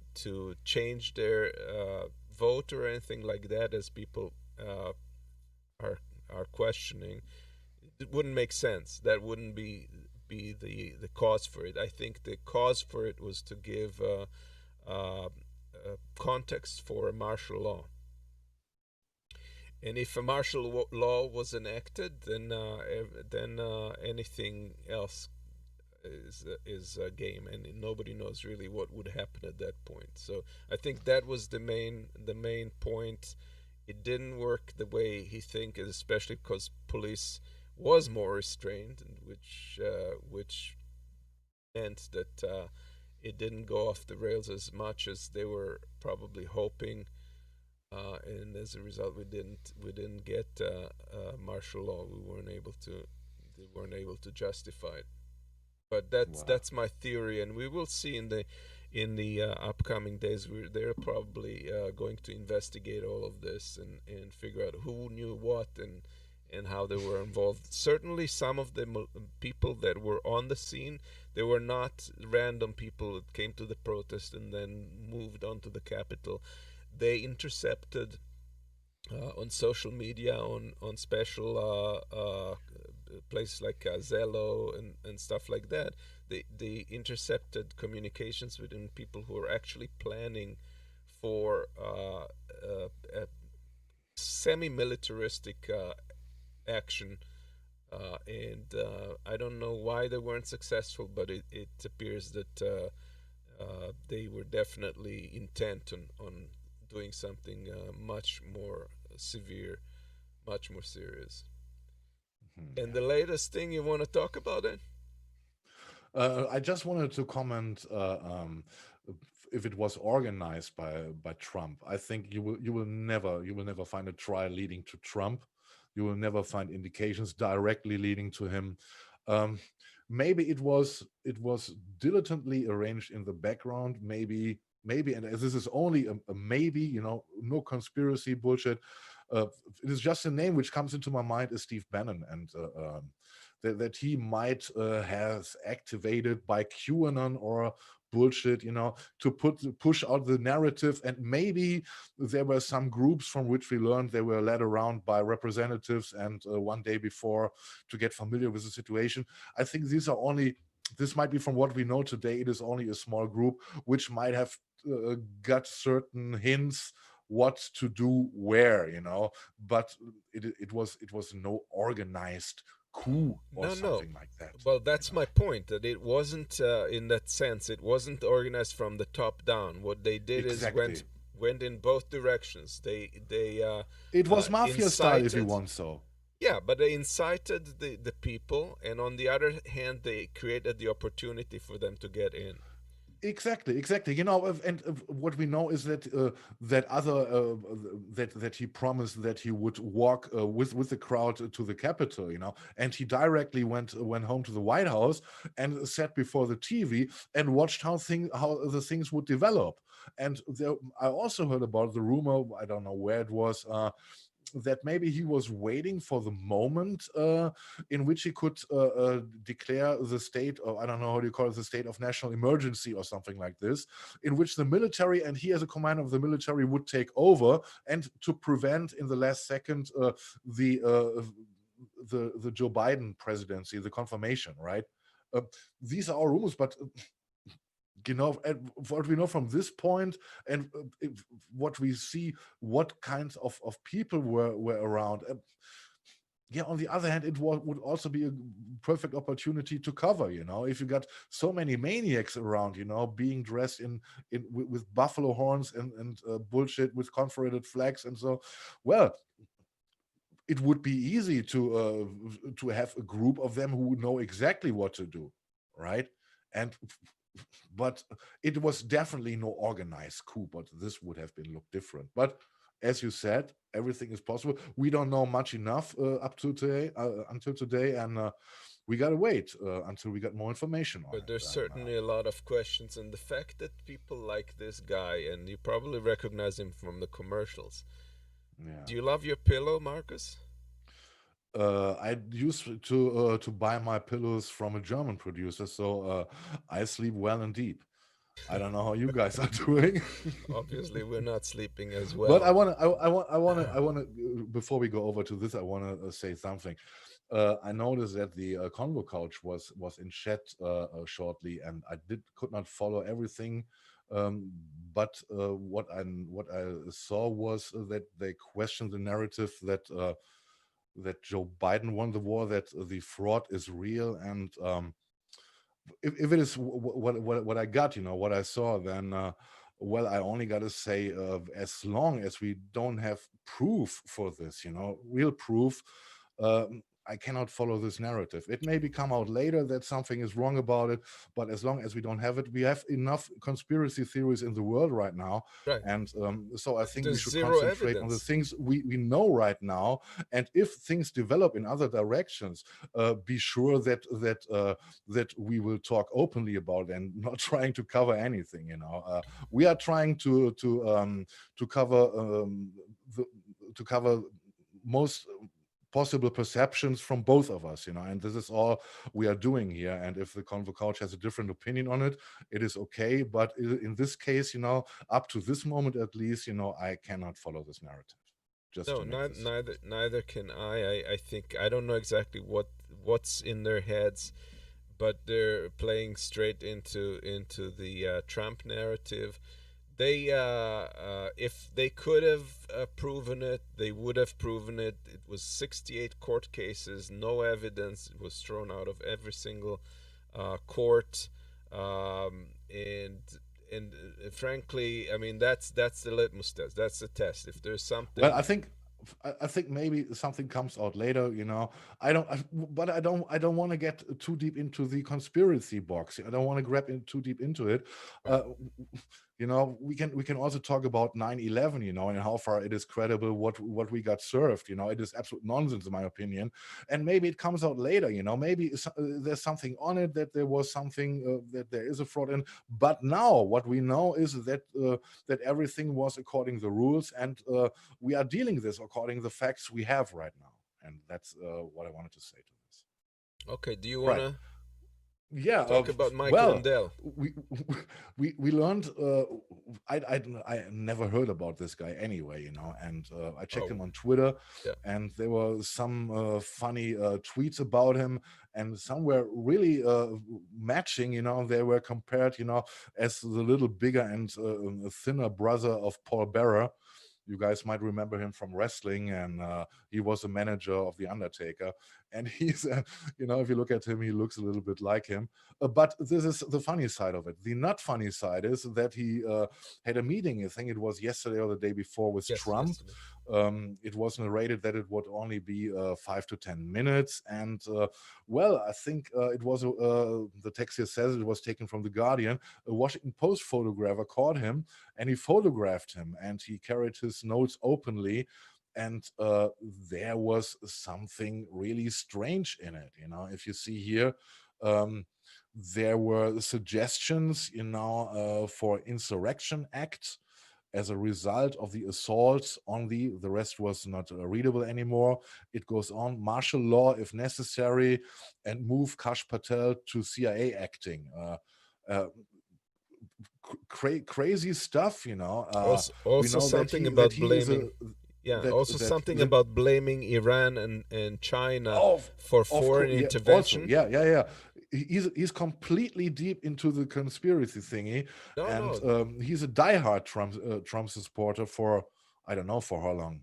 change their vote or anything like that, as people are questioning. It wouldn't make sense. That wouldn't be the cause for it. I think the cause for it was to give context for a martial law. And if a martial law was enacted, then anything else is a game, and nobody knows really what would happen at that point. So I think that was the main point. It didn't work the way he thinks, especially because police was more restrained, which meant that it didn't go off the rails as much as they were probably hoping, and as a result, we didn't get martial law. They weren't able to justify it. But that's my theory, and we will see in the upcoming days. They're probably going to investigate all of this and figure out who knew what and how they were involved. Certainly, some of the people that were on the scene, they were not random people that came to the protest and then moved on to the Capitol. They intercepted on social media, on special places like Zello and stuff like that. They intercepted communications within people who are actually planning for a semi-militaristic action, and I don't know why they weren't successful, but it appears that they were definitely intent on doing something much more severe, much more serious. And the latest thing you want to talk about it? I just wanted to comment if it was organized by Trump. I think you will never find a trial leading to Trump. You will never find indications directly leading to him. Maybe it was diligently arranged in the background. Maybe, and this is only a maybe. No conspiracy bullshit. It is just a name which comes into my mind is Steve Bannon, and that he might have activated by QAnon or bullshit, to push out the narrative. And maybe there were some groups from which we learned they were led around by representatives and one day before to get familiar with the situation. I think this might be, from what we know today, it is only a small group which might have got certain hints what to do where, but it was no organized coup or something like that. Well, that's my point, that it wasn't in that sense, it wasn't organized from the top down. What they did is went in both directions. They it was mafia style, if you want so. Yeah, but they incited the people, and on the other hand, they created the opportunity for them to get in. Exactly. And what we know is that that he promised that he would walk with the crowd to the Capitol, and he directly went home to the White House and sat before the TV and watched how the things would develop. And I also heard about the rumor, I don't know where it was, that maybe he was waiting for the moment in which he could declare the state, or I don't know how do you call it, the state of national emergency or something like this, in which the military and he as a commander of the military would take over, and to prevent in the last second the Joe Biden presidency, the confirmation, right? These are all rumors, but what we know from this point, and what we see, what kinds of people were around. On the other hand, it would also be a perfect opportunity to cover, if you got so many maniacs around, being dressed with buffalo horns and bullshit with Confederate flags, and so, well, it would be easy to have a group of them who know exactly what to do, right? But it was definitely no organized coup, but this would have been looked different. But as you said, everything is possible. We don't know much enough until today, and we gotta wait until we get more information on it. But there's certainly a lot of questions, and the fact that people like this guy, and you probably recognize him from the commercials. Yeah. Do you love your pillow, Marcus? I used to buy my pillows from a German producer, so I sleep well and deep. I don't know how you guys are doing. Obviously, we're not sleeping as well. But I want to. Before we go over to this, I want to say something. I noticed that the Convo Couch was in chat shortly, and I could not follow everything. But what I saw was that they questioned the narrative that Joe Biden won the war, that the fraud is real, and if it is what I got, what I saw, then well, I only got to say, as long as we don't have proof for this, real proof, I cannot follow this narrative. It may come out later that something is wrong about it, but as long as we don't have it, we have enough conspiracy theories in the world right now. Right. And so I think There's we should zero concentrate on the evidence. things we know right now. And if things develop in other directions, be sure that we will talk openly about it and not trying to cover anything. We are trying to cover most possible perceptions from both of us, and this is all we are doing here. And if the Convo Couch has a different opinion on it, it is okay. But in this case, up to this moment at least, I cannot follow this narrative. Neither can I. I think I don't know exactly what's in their heads, but they're playing straight into the Trump narrative. They if they could have proven it, they would have proven it. It was 68 court cases, no evidence. It was thrown out of every single court, and frankly, I mean, that's the litmus test. That's the test. If there's something, well, I think maybe something comes out later. I don't want to get too deep into the conspiracy box. I don't want to grab too deep into it. We can also talk about 9/11, and how far it is credible what we got served. It is absolute nonsense in my opinion. And maybe it comes out later. Maybe there's something on it, that there was something that there is a fraud in. But now what we know is that that everything was according the rules, and we are dealing this according the facts we have right now. And that's what I wanted to say to this. Okay. Do you wanna? Right. Yeah, Talk about Mike well, Lindell. we learned. I never heard about this guy anyway, you know, and I checked him on Twitter, and there were some funny tweets about him, and some were really matching. You know, they were compared, you know, as the little bigger and thinner brother of Paul Bearer. You guys might remember him from wrestling, and he was a manager of The Undertaker. And he's, you know, if you look at him, he looks a little bit like him. But this is the funny side of it. The not funny side is that he had a meeting, I think it was yesterday or the day before, with Trump. It was narrated that it would only be 5 to 10 minutes. And well, I think it was, the text here says it was taken from The Guardian. A Washington Post photographer caught him and he photographed him, and he carried his notes openly. And there was something really strange in it. You know, if you see here, there were suggestions, you know, for insurrection act as a result of the assaults on the rest was not readable anymore. It goes on, martial law if necessary, and move Kash Patel to CIA acting. Crazy stuff, you know. Also something about blaming. Something about blaming Iran and China for foreign intervention. Also, he's completely deep into the conspiracy thingy, he's a diehard Trump supporter for I don't know for how long.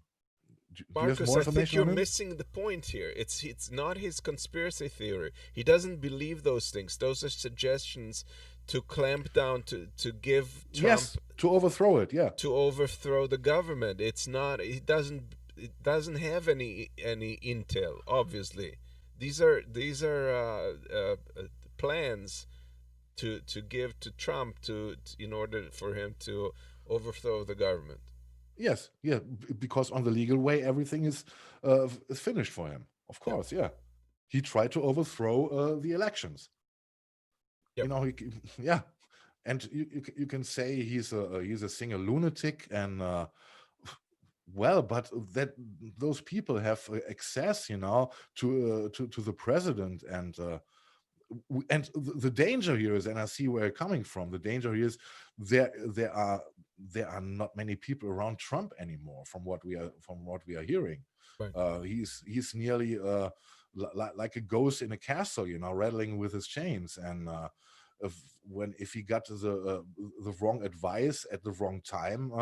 Marcus, I think you're missing the point here. It's not his conspiracy theory. He doesn't believe those things. Those are suggestions to clamp down, to give Trump, to overthrow it, to overthrow the government. It's not. It doesn't have any intel. Obviously, these are plans to give to Trump in order for him to overthrow the government. Yes, because on the legal way, everything is finished for him. Of course, he tried to overthrow the elections. You know, and you can say he's a single lunatic, and well, but that those people have access, you know, to the president, and the danger here is, and I see where you're coming from. The danger here is there are not many people around Trump anymore, from what we are hearing. Right. He's nearly like a ghost in a castle, you know, rattling with his chains, and if he got the wrong advice at the wrong time,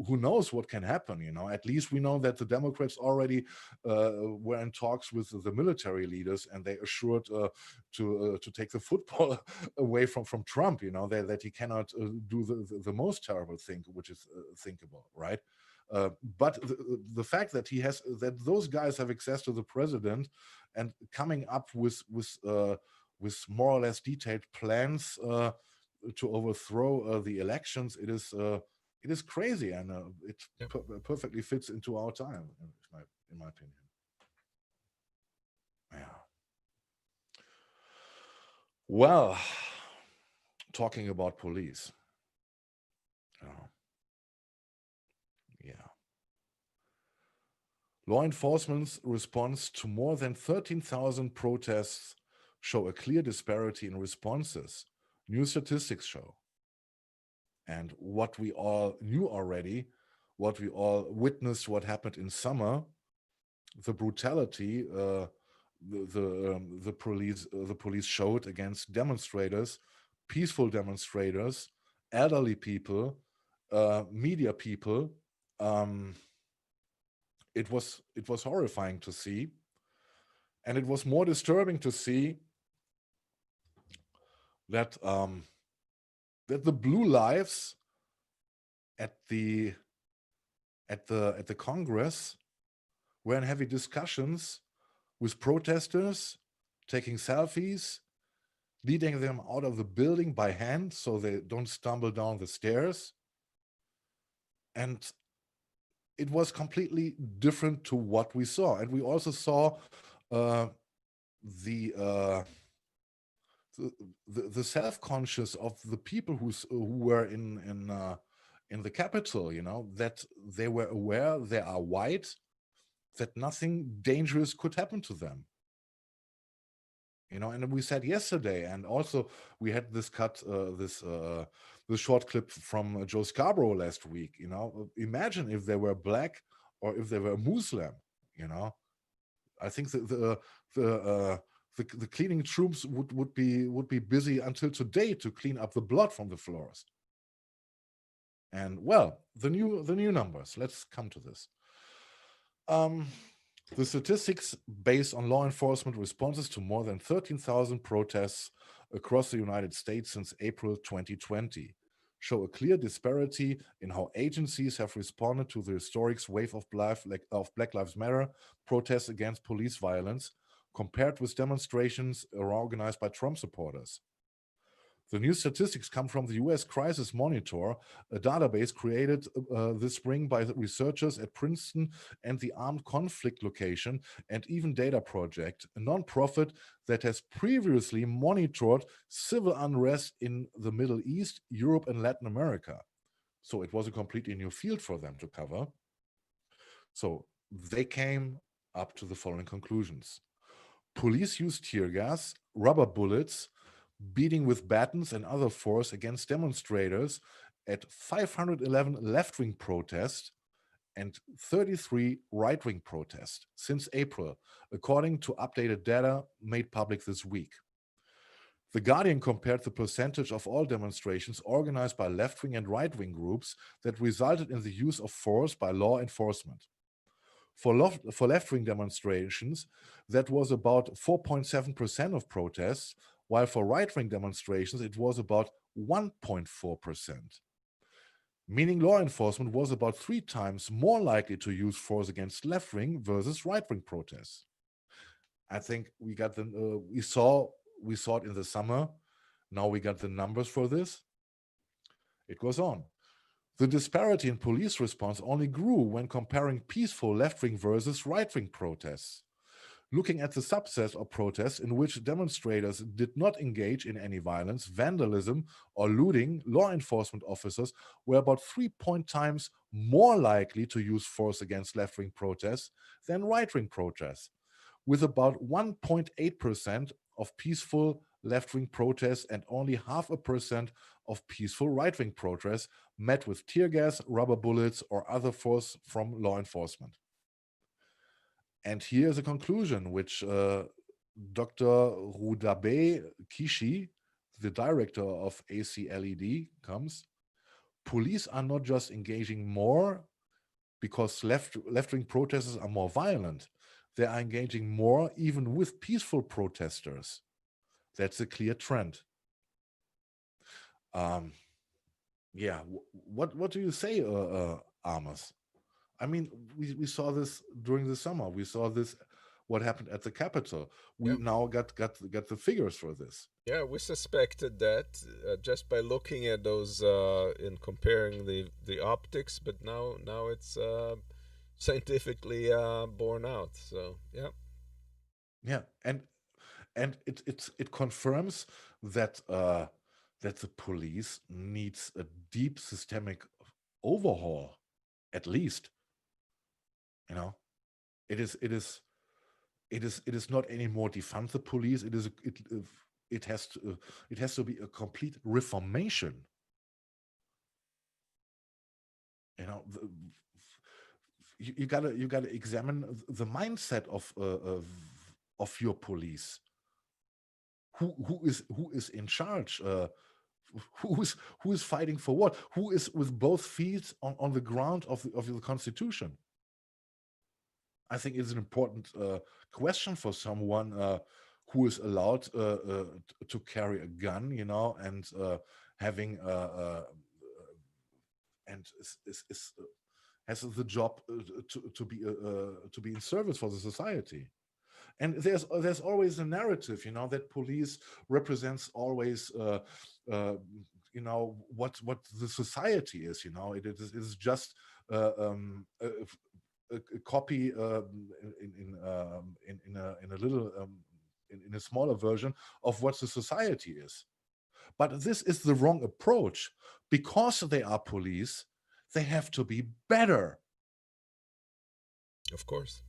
who knows what can happen, you know. At least we know that the Democrats already were in talks with the military leaders, and they assured to take the football away from Trump, you know, that he cannot do the most terrible thing, which is thinkable, right? But the fact that those guys have access to the president and coming up with more or less detailed plans to overthrow the elections, it is crazy, and it perfectly fits into our time, in my opinion. Yeah. Well, talking about police. Law enforcement's response to more than 13,000 protests show a clear disparity in responses, new statistics show. And what we all knew already, what we all witnessed, what happened in summer, the brutality the police showed against demonstrators, peaceful demonstrators, elderly people, media people. It was horrifying to see, and it was more disturbing to see that that the blue lives at the Congress were in heavy discussions with protesters, taking selfies, leading them out of the building by hand so they don't stumble down the stairs. And it was completely different to what we saw. And we also saw the self-conscious of the people who were in the Capitol, you know, that they were aware they are white, that nothing dangerous could happen to them. And we said yesterday, and also we had this this short clip from Joe Scarborough last week. Imagine if they were black or if they were Muslim. I think the cleaning troops would be busy until today to clean up the blood from the floors. And well, the new numbers. Let's come to this. The statistics based on law enforcement responses to more than 13,000 protests across the United States since April 2020 show a clear disparity in how agencies have responded to the historic wave of Black Lives Matter protests against police violence compared with demonstrations organized by Trump supporters. The new statistics come from the US Crisis Monitor, a database created this spring by the researchers at Princeton and the Armed Conflict Location and Even Data Project, a nonprofit that has previously monitored civil unrest in the Middle East, Europe, and Latin America. So it was a completely new field for them to cover. So they came up to the following conclusions. Police used tear gas, rubber bullets, beating with batons and other force against demonstrators at 511 left-wing protests and 33 right-wing protests since April, according to updated data made public this week. The Guardian compared the percentage of all demonstrations organized by left-wing and right-wing groups that resulted in the use of force by law enforcement. For left-wing demonstrations, that was about 4.7% of protests, while for right-wing demonstrations, it was about 1.4%. Meaning law enforcement was about 3 times more likely to use force against left-wing versus right-wing protests. I think we got we saw it in the summer. Now we got the numbers for this. It goes on. The disparity in police response only grew when comparing peaceful left-wing versus right-wing protests. Looking at the subset of protests in which demonstrators did not engage in any violence, vandalism, or looting, law enforcement officers were about 3 times more likely to use force against left-wing protests than right-wing protests, with about 1.8% of peaceful left-wing protests and only 0.5% of peaceful right-wing protests met with tear gas, rubber bullets, or other force from law enforcement. And here's a conclusion which Dr. Rudabe Kishi, the director of ACLED, comes. Police are not just engaging more because left-wing protesters are more violent. They are engaging more even with peaceful protesters. That's a clear trend. Yeah, what do you say, Amos? I mean, we saw this during the summer. We saw this, what happened at the Capitol. We now got the figures for this. Yeah, we suspected that just by looking at those and comparing the optics, but now it's scientifically borne out. So yeah, and it confirms that that the police needs a deep systemic overhaul, at least. It is not anymore defund the police. It has to be a complete reformation. You gotta examine the mindset of your police. Who is in charge? Who is fighting for what? Who is with both feet on the ground of the Constitution? I think it's an important question for someone who is allowed to carry a gun, and having and has the job to be in service for the society. And there's always a narrative, that police represents always, what the society is. It is just a copy in a smaller version of what the society is. But this is the wrong approach. Because they are police, they have to be better. Of course.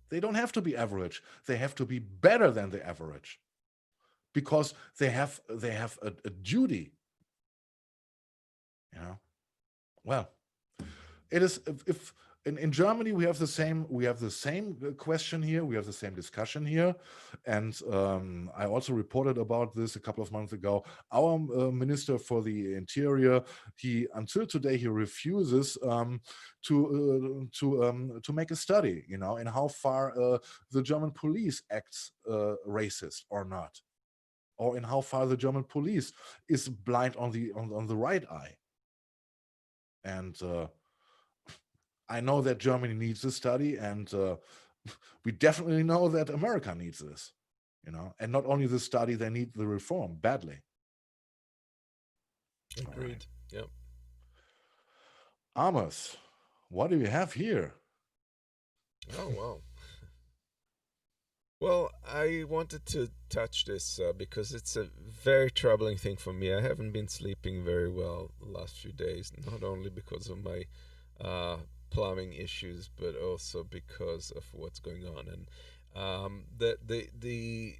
They don't have to be average. They have to be better than the average. because they have a duty. Well, it is if in Germany we have the same question here, we have the same discussion here, and I also reported about this a couple of months ago. Our Minister for the Interior, until today he refuses to make a study, in how far the German police acts racist or not, or in how far the German police is blind on the right eye. And I know that Germany needs this study, and we definitely know that America needs this, and not only the study, they need the reform badly. Agreed. Right. Yep. Amos, what do you have here? Oh, wow. Well, I wanted to touch this because it's a very troubling thing for me. I haven't been sleeping very well the last few days, not only because of my plumbing issues, but also because of what's going on. And the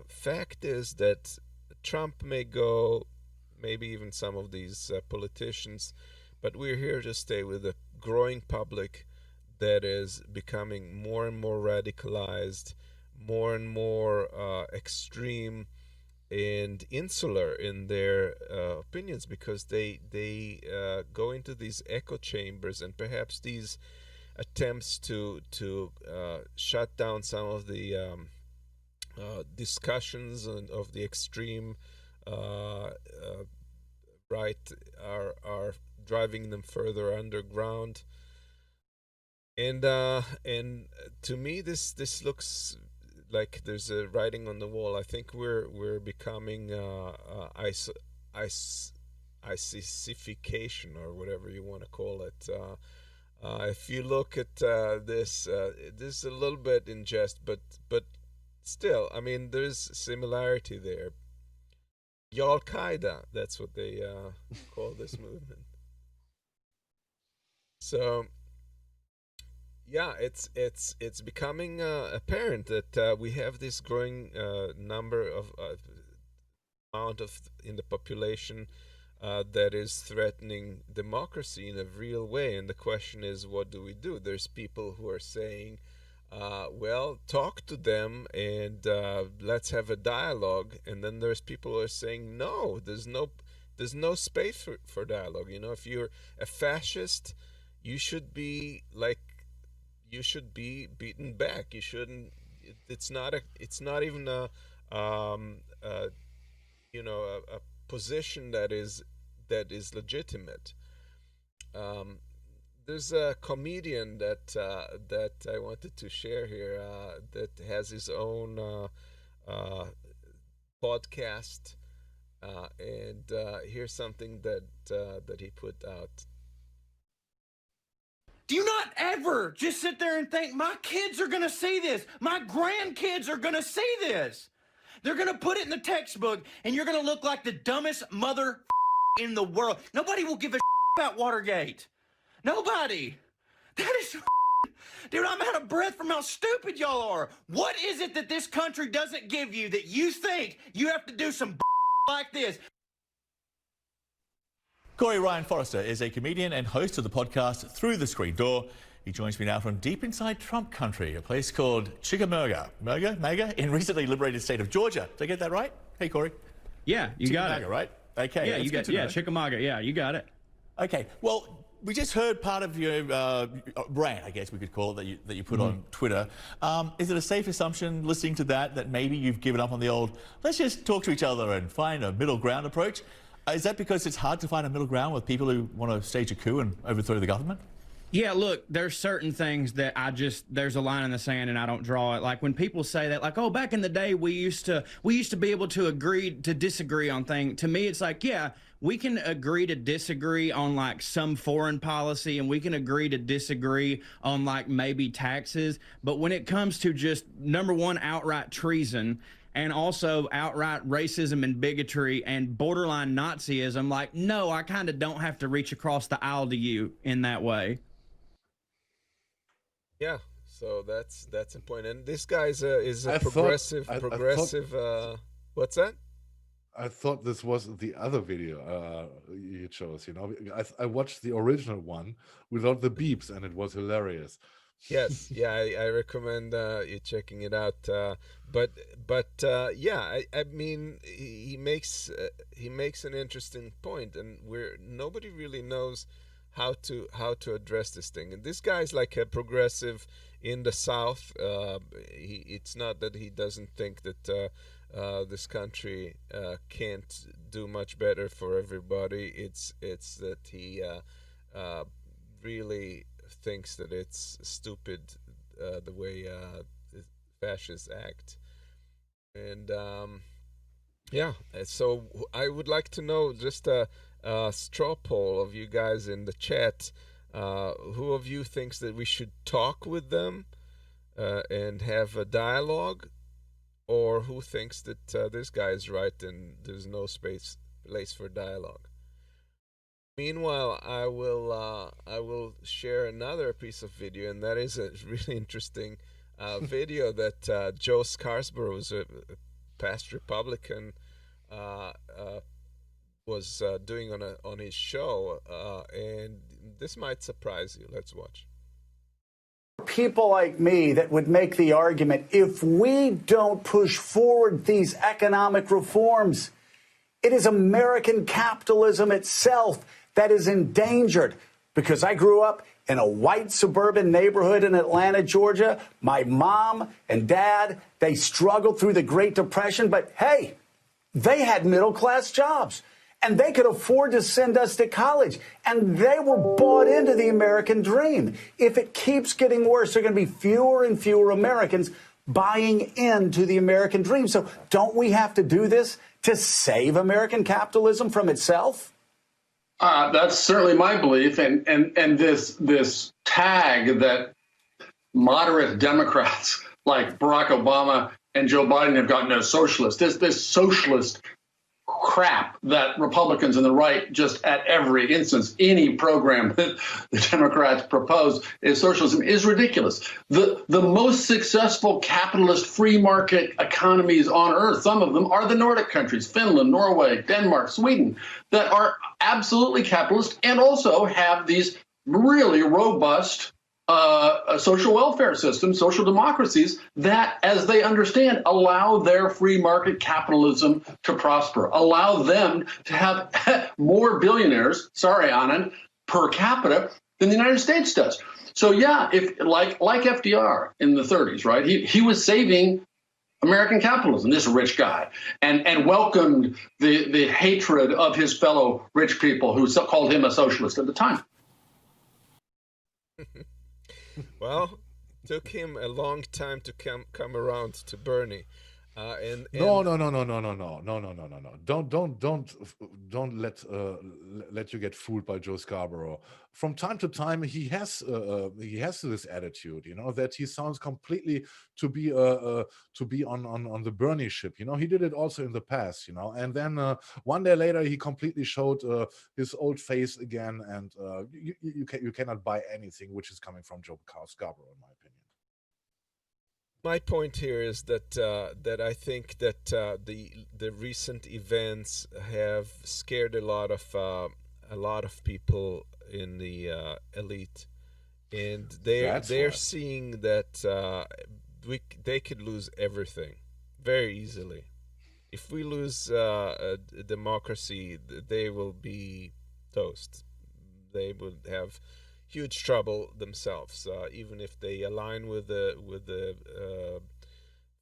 fact is that Trump may go, maybe even some of these politicians, but we're here to stay with a growing public that is becoming more and more radicalized, more and more extreme and insular in their opinions, because they go into these echo chambers, and perhaps these attempts to shut down some of the discussions of the extreme right are driving them further underground. And to me, this looks like there's a writing on the wall. I think we're becoming ISISification, or whatever you want to call it. If you look at this is a little bit in jest, but still, I mean, there's similarity there. Al-Qaeda, that's what they call this movement. So yeah, it's becoming apparent that we have this growing number of amount of in the population that is threatening democracy in a real way. And the question is, what do we do? There's people who are saying, well, talk to them and let's have a dialogue. And then there's people who are saying, no, there's no space for dialogue. If you're a fascist, you should be beaten back. You shouldn't. It's not even a position that is legitimate. There's a comedian that I wanted to share here that has his own podcast, and here's something that he put out. Do you not ever just sit there and think, my kids are going to see this, my grandkids are going to see this? They're going to put it in the textbook, and you're going to look like the dumbest mother in the world. Nobody will give a about Watergate. Nobody. That is dude, I'm out of breath from how stupid y'all are. What is it that this country doesn't give you that you think you have to do some like this? Corey Ryan Forrester is a comedian and host of the podcast Through the Screen Door. He joins me now from deep inside Trump country, a place called Chickamauga, in recently liberated state of Georgia. Did I get that right? Hey, Corey. Yeah, you got it. Right? Okay. Yeah, you got Chickamauga. Yeah, you got it. Okay. Well, we just heard part of your rant, I guess we could call it, that you put on Twitter. Is it a safe assumption, listening to that maybe you've given up on the old, let's just talk to each other and find a middle ground approach? Is that because it's hard to find a middle ground with people who want to stage a coup and overthrow the government? Yeah, look, there's certain things that there's a line in the sand and I don't draw it. Like when people say that, like, oh, back in the day we used to be able to agree to disagree on things. To me, it's like, yeah, we can agree to disagree on like some foreign policy, and we can agree to disagree on like maybe taxes. But when it comes to just, number one, outright treason, and also outright racism and bigotry and borderline Nazism, like, no, I kind of don't have to reach across the aisle to you in that way. Yeah, so that's important. And this guy is a progressive. What's that? I thought this was the other video you chose. I watched the original one without the beeps, and it was hilarious. Yes, yeah, I recommend you checking it out. Yeah, I mean, he makes an interesting point, and nobody really knows how to address this thing. And this guy's like a progressive in the South. It's not that he doesn't think that this country can't do much better for everybody. It's that he really thinks that it's stupid the way fascists act. And yeah, so I would like to know, just a straw poll of you guys in the chat, who of you thinks that we should talk with them and have a dialogue, or who thinks that this guy is right and there's no place for dialogue? Meanwhile, I will share another piece of video, and that is a really interesting video that Joe Scarborough, who's a past Republican, was doing on his show, and this might surprise you. Let's watch. People like me that would make the argument, if we don't push forward these economic reforms, it is American capitalism itself that is endangered. Because I grew up in a white suburban neighborhood in Atlanta, Georgia. My mom and dad, they struggled through the Great Depression, but hey, they had middle-class jobs. And they could afford to send us to college. And they were bought into the American dream. If it keeps getting worse, there are going to be fewer and fewer Americans buying into the American dream. So don't we have to do this to save American capitalism from itself? That's certainly my belief. And this tag that moderate Democrats like Barack Obama and Joe Biden have gotten as socialist, this socialist crap that Republicans and the right, just at every instance, any program that the Democrats propose is socialism, is ridiculous. The most successful capitalist free market economies on earth, some of them are the Nordic countries, Finland, Norway, Denmark, Sweden, that are absolutely capitalist and also have these really robust social welfare systems, social democracies that, as they understand, allow their free market capitalism to prosper, allow them to have more billionaires, sorry, Anand, per capita than the United States does. So yeah, if like FDR in the 30s, right? He was saving American capitalism, this rich guy, and welcomed the hatred of his fellow rich people who called him a socialist at the time. Well, it took him a long time to come around to Bernie. And No. Don't let you get fooled by Joe Scarborough. From time to time, he has this attitude, that he sounds completely to be on the Bernie ship. He did it also in the past, and then one day later he completely showed his old face again, and you cannot buy anything which is coming from Joe Scarborough, in my opinion. My point here is that I think that the recent events have scared a lot of people in the elite, and they're seeing that they could lose everything very easily. If we lose democracy, they will be toast. They will have huge trouble themselves, even if they align with the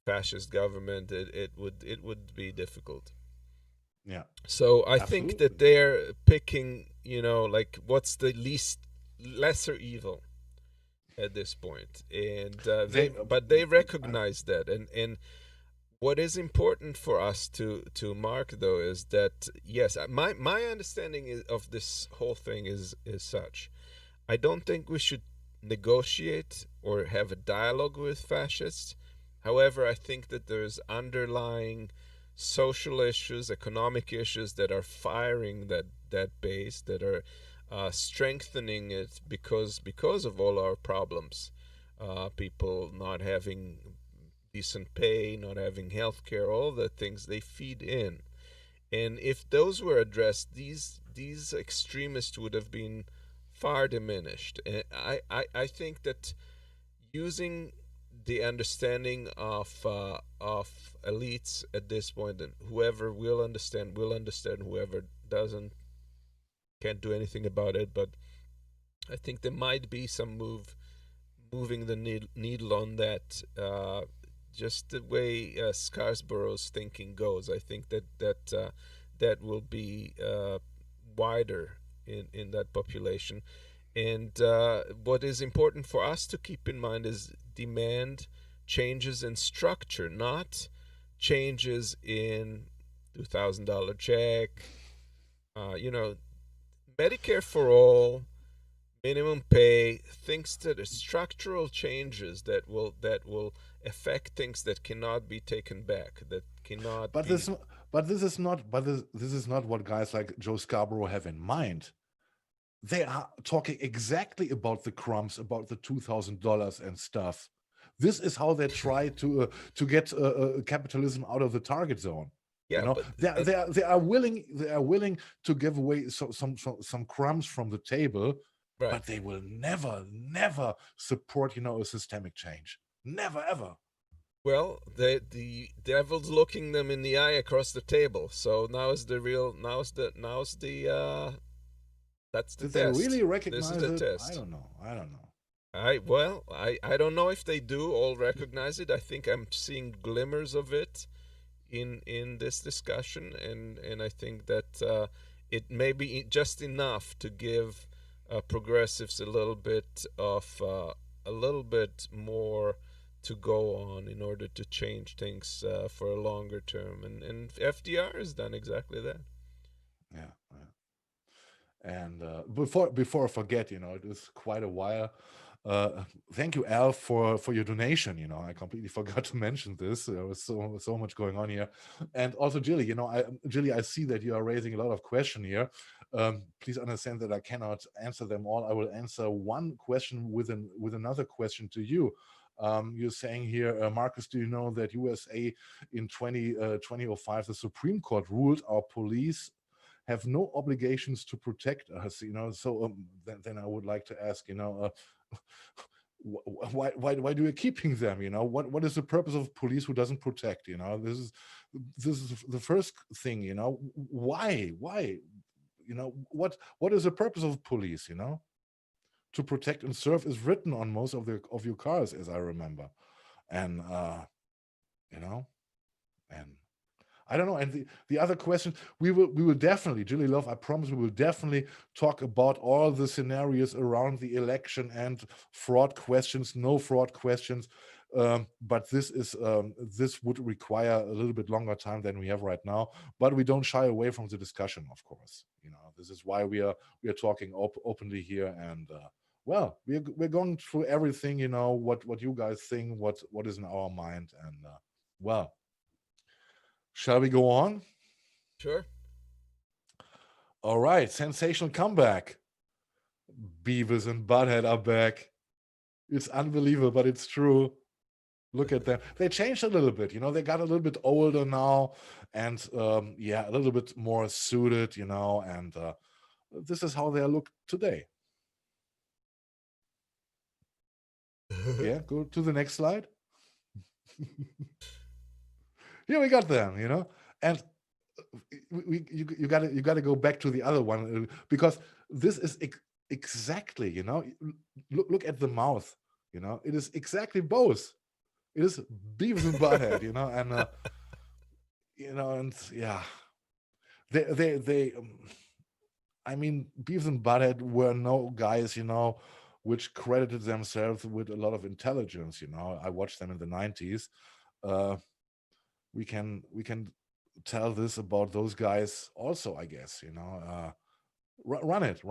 fascist government. It would be difficult. Yeah. So I think that they're picking, like what's the lesser evil at this point, and they recognize that, and what is important for us to mark though is that yes, my understanding of this whole thing is such. I don't think we should negotiate or have a dialogue with fascists. However, I think that there's underlying social issues, economic issues that are firing that base, that are strengthening it because of all our problems. People not having decent pay, not having health care, all the things they feed in. And if those were addressed, these extremists would have been far diminished. And I think that using the understanding of elites at this point, and whoever will understand, whoever doesn't can't do anything about it. But I think there might be some moving the needle on that. Just the way Scarsborough's thinking goes, I think that will be wider in that population. And what is important for us to keep in mind is demand changes in structure, not changes in $2,000 check. Medicare for all, minimum pay, things that are structural changes that will affect things that cannot be taken back, that cannot. This is not what guys like Joe Scarborough have in mind. They are talking exactly about the crumbs, about the $2,000 and stuff. This is how they try to get capitalism out of the target zone. Yeah, they are willing to give away some crumbs from the table, right. But they will never support a systemic change. Never ever. Well, the devil's looking them in the eye across the table. So that's the Did test. they really recognize this is the it? test. I don't know. I don't know if they do all recognize it. I think I'm seeing glimmers of it in this discussion, and I think that it may be just enough to give progressives a little bit more to go on in order to change things for a longer term, and FDR has done exactly that. Yeah. And before I forget, it was quite a while. Thank you, Al, for your donation. I completely forgot to mention this. There was so much going on here. And also, Jilly, I see that you are raising a lot of questions here. Please understand that I cannot answer them all. I will answer one question with another question to you. You're saying here, Marcus, do you know that USA in 2005, the Supreme Court ruled our police have no obligations to protect us, so then I would like to ask, why do you keeping them? What is the purpose of police who doesn't protect? This is the first thing. Why? What is the purpose of police? To protect and serve is written on most of your cars, as I remember, and and I don't know. And the other question, we will definitely, Julie Love, I promise we will definitely talk about all the scenarios around the election and fraud questions, no fraud questions. But this would require a little bit longer time than we have right now. But we don't shy away from the discussion, of course. This is why we are talking openly here. And well, we're going through everything. What you guys think, what is in our mind, and well. Shall we go on? Sure. All right. Sensational comeback. Beavis and Butthead are back. It's unbelievable, but it's true. Look at them. They changed a little bit. They got a little bit older now, and a little bit more suited. And this is how they look today. Yeah. Go to the next slide. Here we got them, and you got to go back to the other one, because this is exactly, look at the mouth, it is exactly both. It is Beavis and Butthead, and yeah, they I mean, Beavis and Butthead were no guys, which credited themselves with a lot of intelligence. I watched them in the 90s. We can tell this about those guys also, I guess. Run it.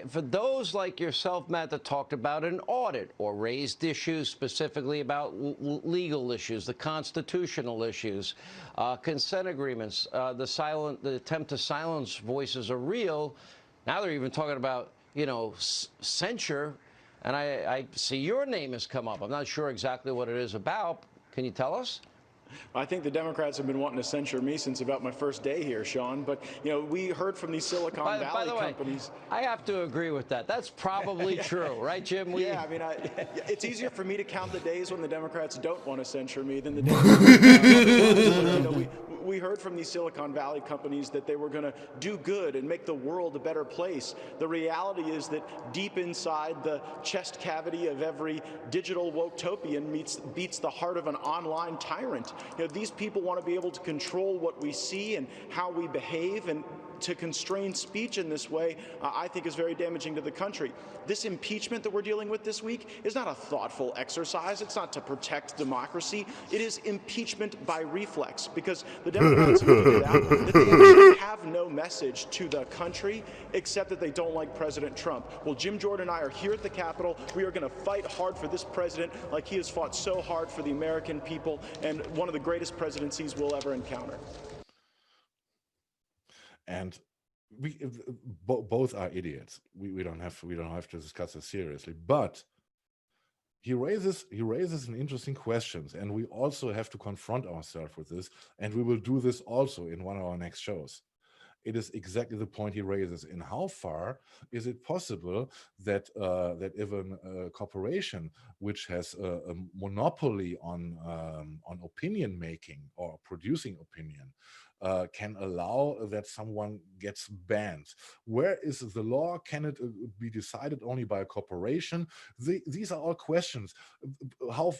For those like yourself, Matt, that talked about an audit or raised issues specifically about legal issues, the constitutional issues, consent agreements, the attempt to silence voices are real. Now they're even talking about, censure. And I see your name has come up. I'm not sure exactly what it is about. Can you tell us? I think the Democrats have been wanting to censure me since about my first day here, Sean. But, you know, we heard from these Silicon Valley companies. I have to agree with that. That's probably true, right, Jim? Yeah, I mean, it's easier for me to count the days when the Democrats don't want to censure me than the days when we heard from these Silicon Valley companies that they were going to do good and make the world a better place. The reality is that deep inside the chest cavity of every digital woke-topian beats the heart of an online tyrant. You know, these people want to be able to control what we see and how we behave, and to constrain speech in this way, I think is very damaging to the country. This impeachment that we're dealing with this week is not a thoughtful exercise. It's not to protect democracy. It is impeachment by reflex, because the Democrats have figured out that they actually have no message to the country except that they don't like President Trump. Well, Jim Jordan and I are here at the Capitol. We are going to fight hard for this president like he has fought so hard for the American people, and one of the greatest presidencies we'll ever encounter. And we both are idiots. We don't have to discuss this seriously. But he raises an interesting questions, and we also have to confront ourselves with this. And we will do this also in one of our next shows. It is exactly the point he raises. In how far is it possible that that even a corporation which has a monopoly on opinion making or producing opinion can allow that someone gets banned? Where is the law? Can it be decided only by a corporation? These are all questions. How,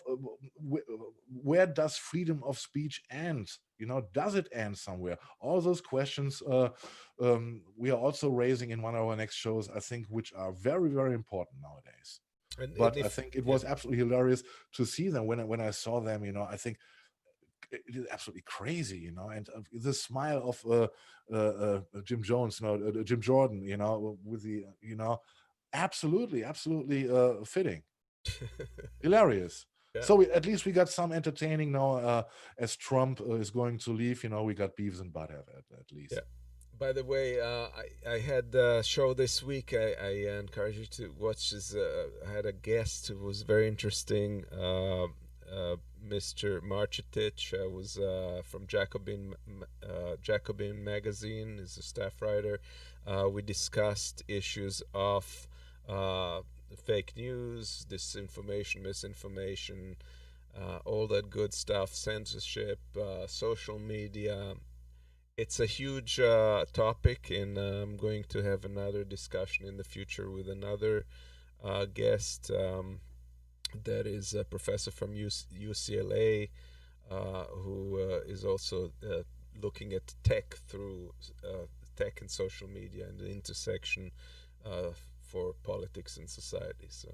where does freedom of speech end? You know, does it end somewhere? All those questions we are also raising in one of our next shows, I think, which are very, very important nowadays. But I think it was absolutely hilarious to see them. When I saw them, you know, I think it is absolutely crazy, you know, and the smile of Jim Jones, you know, Jim Jordan, you know, with the, you know, absolutely fitting, hilarious. Yeah. So at least we got some entertaining now. As Trump is going to leave, you know, we got Beavis and Butthead at least. Yeah. By the way, I had a show this week. I encourage you to watch this. I had a guest who was very interesting. Mr. Marchetich was from Jacobin magazine. He's a staff writer. We discussed issues of fake news, disinformation, misinformation, all that good stuff, censorship, social media. It's a huge topic, and I'm going to have another discussion in the future with another guest. That is a professor from UCLA who is also looking at tech through tech and social media and the intersection for politics and society. So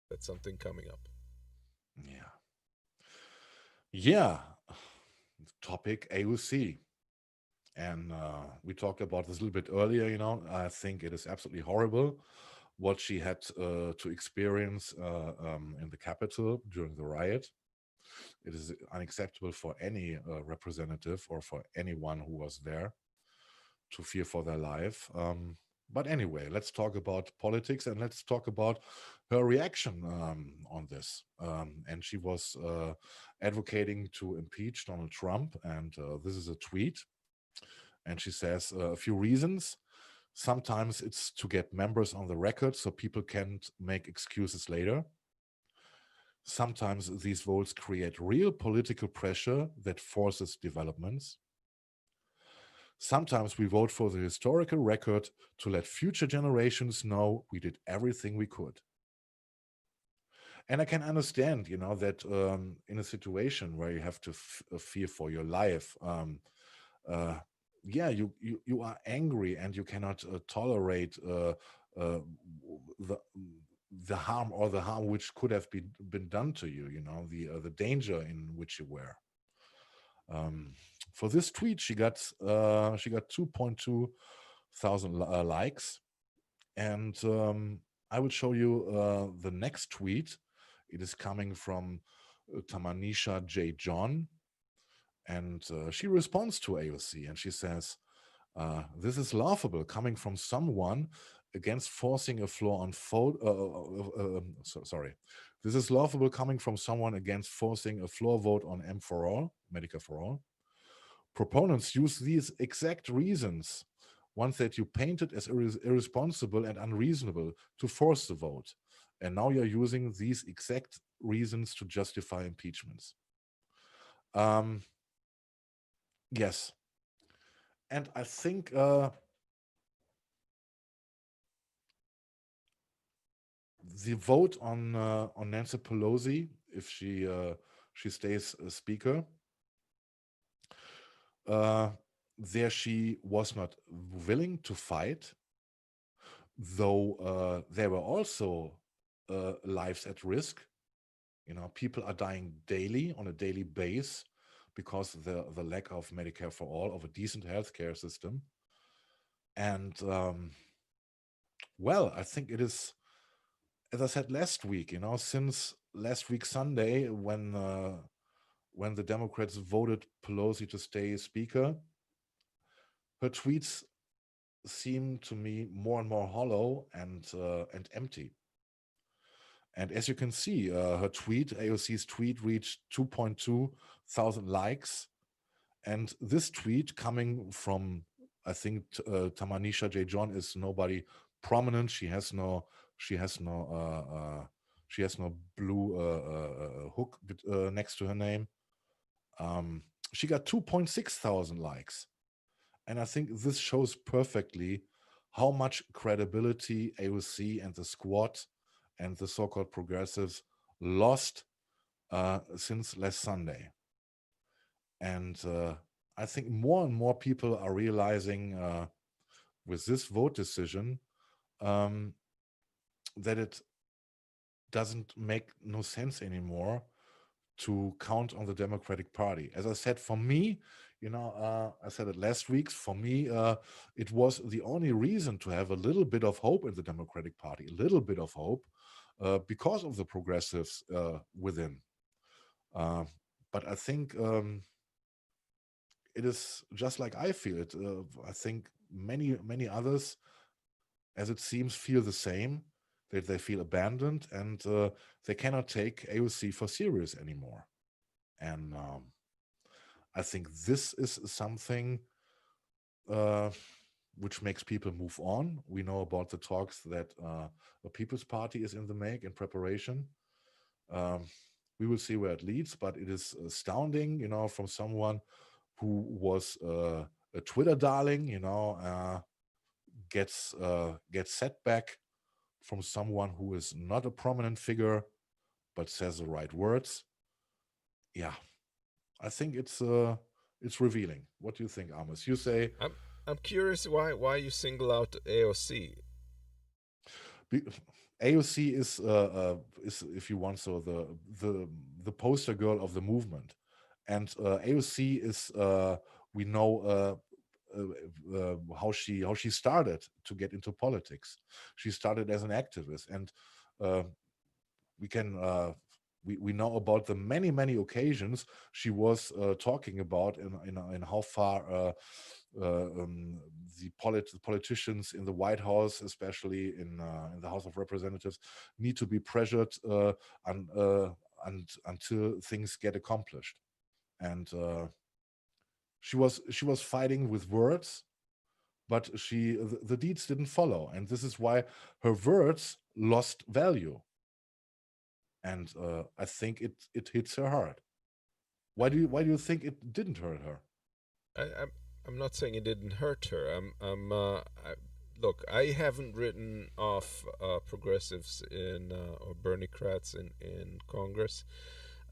that's something coming up. Yeah. Topic AOC. And we talked about this a little bit earlier, you know. I think it is absolutely horrible what she had to experience in the Capitol during the riot. It is unacceptable for any representative or for anyone who was there to fear for their life. But anyway, let's talk about politics, and let's talk about her reaction on this. And she was advocating to impeach Donald Trump, and this is a tweet. And she says a few reasons. Sometimes it's to get members on the record so people can't make excuses later. Sometimes these votes create real political pressure that forces developments. Sometimes we vote for the historical record to let future generations know we did everything we could. And I can understand, you know, that in a situation where you have to fear for your life, yeah, you are angry and you cannot tolerate the harm or the harm which could have been done to you. You know, the danger in which you were. For this tweet, she got 2.2 thousand likes, and I will show you the next tweet. It is coming from Tamanisha J. John. And she responds to AOC and she says, this is laughable coming from someone against forcing a floor on sorry. This is laughable coming from someone against forcing a floor vote on M for all, Medicare for all. Proponents use these exact reasons, ones that you painted as irresponsible and unreasonable, to force the vote. And now you're using these exact reasons to justify impeachments. Yes. And I think the vote on Nancy Pelosi, if she stays a speaker, there she was not willing to fight, though there were also lives at risk. You know, people are dying daily on a daily basis because the lack of Medicare for all, of a decent healthcare system. And well, I think it is, as I said last week, you know, since last week Sunday, when the Democrats voted Pelosi to stay speaker, her tweets seem to me more and more hollow and empty. And as you can see, her tweet, AOC's tweet, reached 2.2 thousand likes. And this tweet coming from, I think, Tamanisha J. John is nobody prominent. She has no blue hook next to her name. She got 2.6 thousand likes. And I think this shows perfectly how much credibility AOC and the squad and the so-called progressives lost since last Sunday. And I think more and more people are realizing with this vote decision that it doesn't make no sense anymore to count on the Democratic Party. As I said, for me, you know, I said it last week, for me, it was the only reason to have a little bit of hope in the Democratic Party, a little bit of hope, because of the progressives within. But I think it is just like I feel it. I think many others, as it seems, feel the same, that they feel abandoned and they cannot take AOC for serious anymore. And I think this is something which makes people move on. We know about the talks that a People's Party is in the make, in preparation. We will see where it leads, but it is astounding, you know, from someone who was a Twitter darling, you know, gets set back from someone who is not a prominent figure, but says the right words. Yeah, I think it's revealing. What do you think, Amos? You say I'm curious why you single out AOC. AOC is if you want so the poster girl of the movement, and AOC is we know how she started to get into politics. She started as an activist, and we know about the many occasions she was talking about in how far the politicians in the White House, especially in the House of Representatives, need to be pressured until things get accomplished. And she was fighting with words, but the deeds didn't follow, and this is why her words lost value. And I think it hits her hard. Why do you think it didn't hurt her? I'm not saying it didn't hurt her. Look, I haven't written off progressives or Bernie-crats in Congress.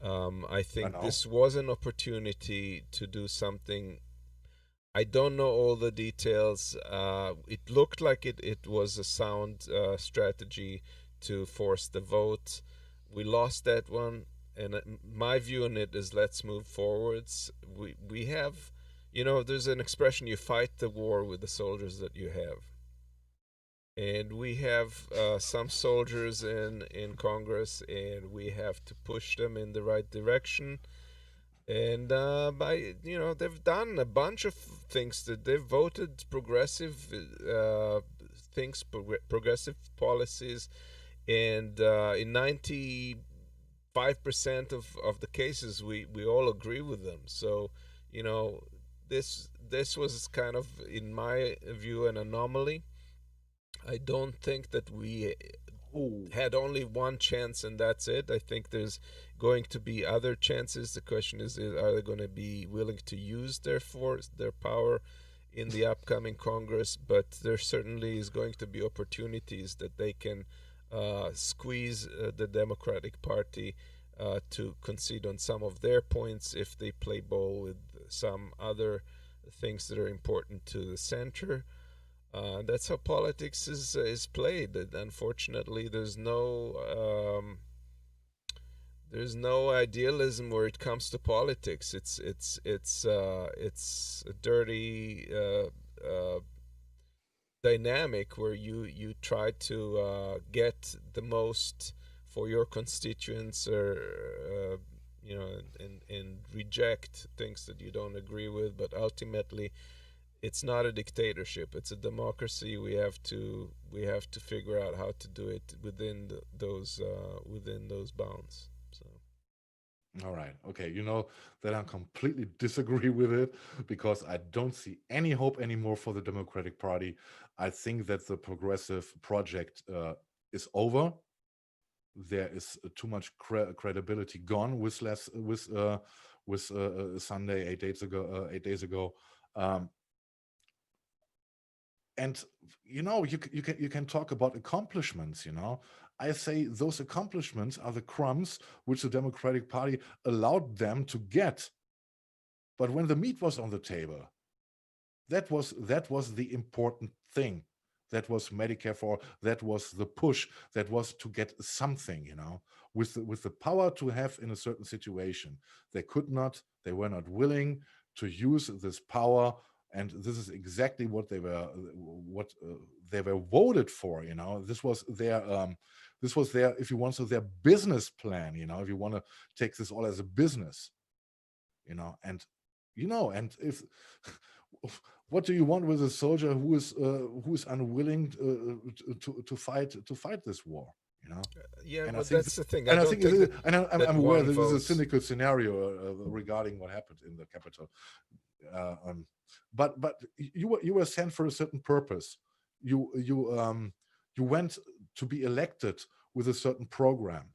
I think this was an opportunity to do something. I don't know all the details. It looked like it was a sound strategy to force the vote. We lost that one, and my view on it is let's move forwards. We have, you know, there's an expression, you fight the war with the soldiers that you have. And we have some soldiers in Congress, and we have to push them in the right direction. And they've done a bunch of things. That they've voted progressive thinks, progressive policies, and in 95% of the cases we all agree with them. So this was kind of, in my view, an anomaly. I don't think that we had only one chance and that's it. I think there's going to be other chances. The question is, are they going to be willing to use their force, their power in the upcoming Congress? But there certainly is going to be opportunities that they can squeeze the Democratic Party to concede on some of their points if they play ball with some other things that are important to the center. That's how politics is played. Unfortunately, there's no idealism where it comes to politics. It's a dirty dynamic where you try to get the most for your constituents, or and reject things that you don't agree with. But ultimately, it's not a dictatorship. It's a democracy. We have to figure out how to do it within those bounds. So. All right. Okay. You know that I completely disagree with it, because I don't see any hope anymore for the Democratic Party. I think that the progressive project is over. There is too much credibility gone with Sunday 8 days ago. And you can talk about accomplishments. I say those accomplishments are the crumbs which the Democratic Party allowed them to get. But when the meat was on the table, that was the important thing. That was Medicare for all. That was the push. That was to get something, with the power to have in a certain situation. They were not willing to use this power. And this is exactly what they were voted for. This was their, if you want, so their business plan. If you want to take this all as a business, and if what do you want with a soldier who is unwilling to fight this war? Yeah, and but that's the thing. And I think I'm aware that this is a cynical scenario regarding what happened in the Capitol. But you were sent for a certain purpose. You went to be elected with a certain program,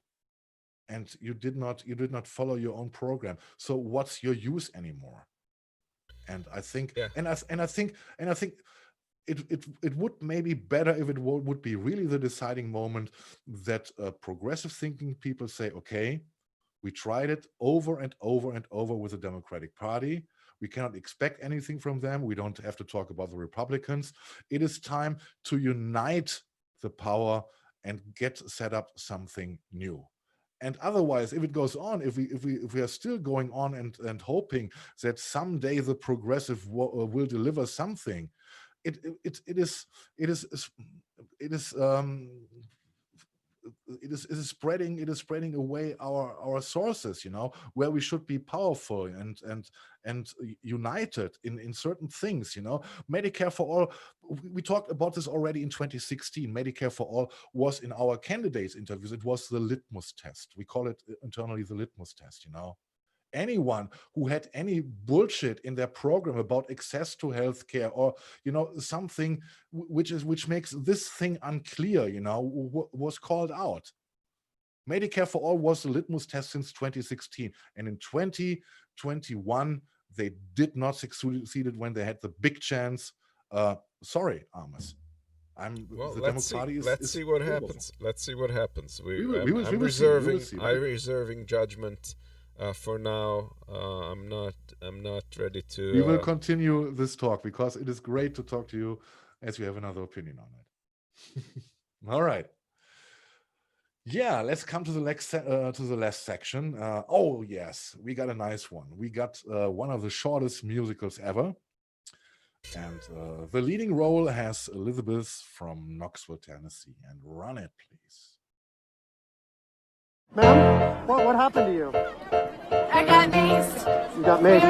and you did not follow your own program. So what's your use anymore? And I think, and I think it would maybe better if it would be really the deciding moment that progressive thinking people say, okay, we tried it over and over and over with the Democratic Party. We cannot expect anything from them. We don't have to talk about the Republicans. It is time to unite the power and set up something new. And otherwise, if it goes on, if we are still going on and hoping that someday the progressive will deliver something, it is spreading away our sources, where we should be powerful and united in certain things. Medicare for all, we talked about this already in 2016. Medicare for all was in our candidates interviews. It was the litmus test. We call it internally the litmus test. Anyone who had any bullshit in their program about access to healthcare, or something which makes this thing unclear, was called out. Medicare for all was the litmus test since 2016, and in 2021 they did not succeed when they had the big chance. Sorry, Amos. Let's see what happens. Let's see what happens. I'm reserving judgment. For now, I'm not ready to. We will continue this talk, because it is great to talk to you as you have another opinion on it. All right. Yeah, let's come to the last section. Oh yes, we got a nice one. We got one of the shortest musicals ever, and the leading role has Elizabeth from Knoxville, Tennessee. And run it, please. Ma'am, what happened to you? I got maced. You got maced.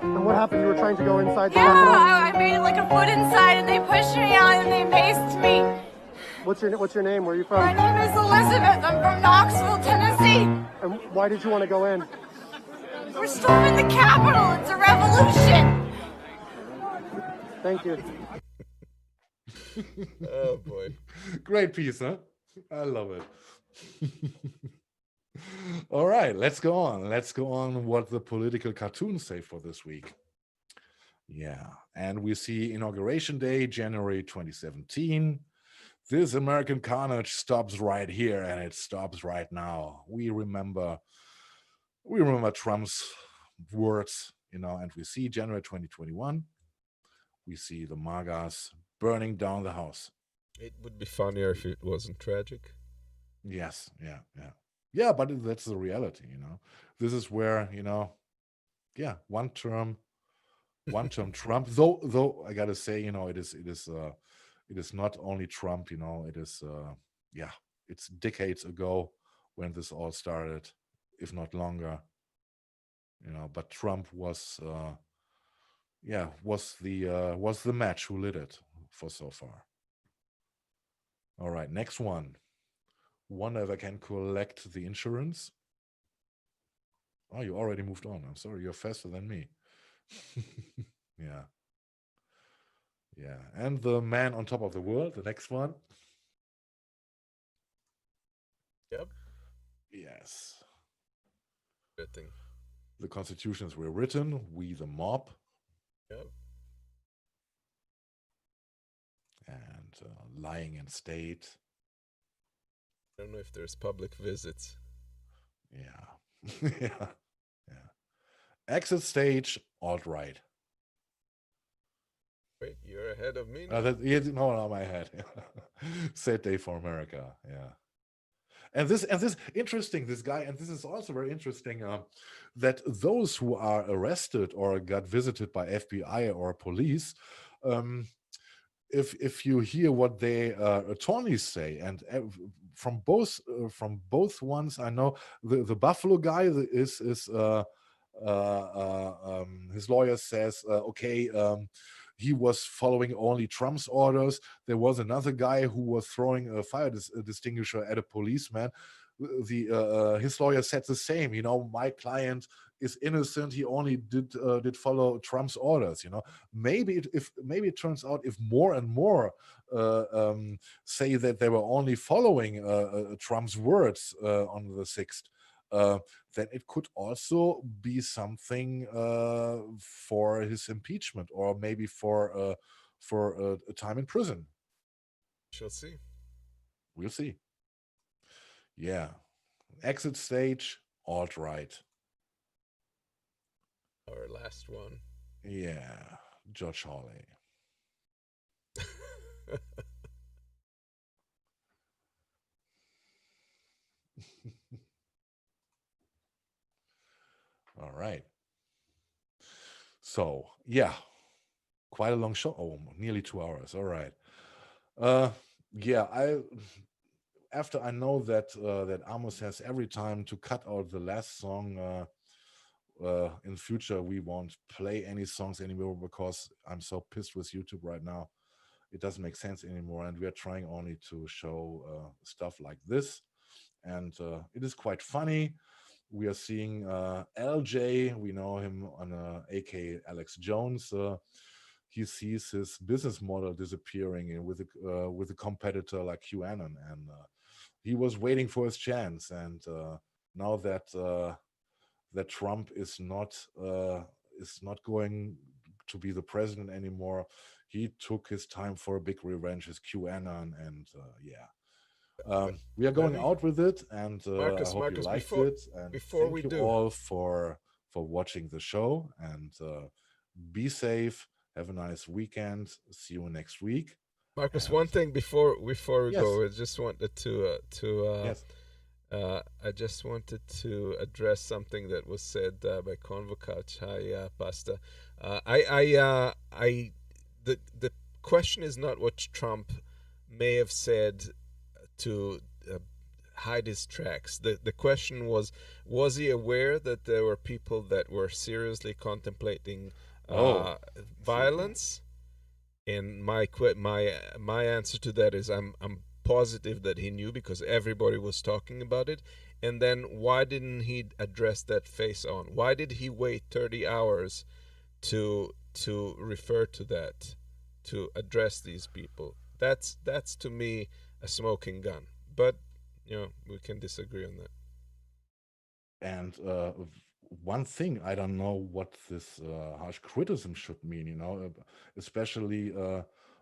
And what happened? You were trying to go inside the Yeah, Capitol? I made like a foot inside and they pushed me out and they maced me. What's your name? Where are you from? My name is Elizabeth. I'm from Knoxville, Tennessee. And why did you want to go in? We're storming the Capitol. It's a revolution. Thank you. Oh boy. Great piece, huh? I love it. All right, let's go on. Let's go on what the political cartoons say for this week. Yeah, and we see Inauguration Day, January 2017. This American carnage stops right here, and it stops right now. We remember Trump's words, and we see January 2021. We see the MAGAs burning down the house. It would be funnier if it wasn't tragic. Yes, yeah, but that's the reality, This is where, one term Trump. Though I gotta say, it is not only Trump, it is it's decades ago when this all started, if not longer. But Trump was the match who lit it for so far. All right, next one. Wonder if I can collect the insurance. Oh, you already moved on. I'm sorry, you're faster than me. Yeah. And the man on top of the world, the next one. Yep. Yes. Good thing. The constitutions were written, we the mob. Yep. And lying in state. I don't know if there's public visits. Yeah. yeah. Exit stage, alt-right. Wait, you're ahead of me now? No, my head. Sad day for America. Yeah. And this interesting, this guy, and this is also very interesting, that those who are arrested or got visited by FBI or police, if you hear what their attorneys say, and from both ones, I know the Buffalo guy is his lawyer says, he was following only Trump's orders. There was another guy who was throwing a fire extinguisher at a policeman. His lawyer said the same. My client is innocent. He only did follow Trump's orders. Maybe it turns out if more and more say that they were only following Trump's words on the 6th. Then it could also be something for his impeachment, or maybe for a time in prison. Shall see. We'll see. Yeah. Exit stage, alt-right. Our last one. Yeah. George Hawley. All right. So, yeah, quite a long show. Oh, nearly 2 hours. All right. After I know that Amos has every time to cut out the last song, in future we won't play any songs anymore because I'm so pissed with YouTube right now. It doesn't make sense anymore, and we are trying only to show stuff like this, and it is quite funny. We are seeing LJ. We know him on AK Alex Jones. He sees his business model disappearing with a competitor like QAnon, and he was waiting for his chance. And now that Trump is not going to be the president anymore, he took his time for a big revenge, his QAnon, and we are going out with it, and Marcus, I hope you liked it. And before thank you all for watching the show, and be safe. Have a nice weekend. See you next week. Marcus, and one thing before we go, I just wanted I just wanted to address something that was said by Convocat. Hi, Pasta. The question is not what Trump may have said to hide his tracks. The question was he aware that there were people that were seriously contemplating violence. And my answer to that is I'm positive that he knew because everybody was talking about it. And then why didn't he address that face on? Why did he wait 30 hours to refer to that, to address these people? That's to me a smoking gun. But we can disagree on that. And one thing, I don't know what this harsh criticism should mean, especially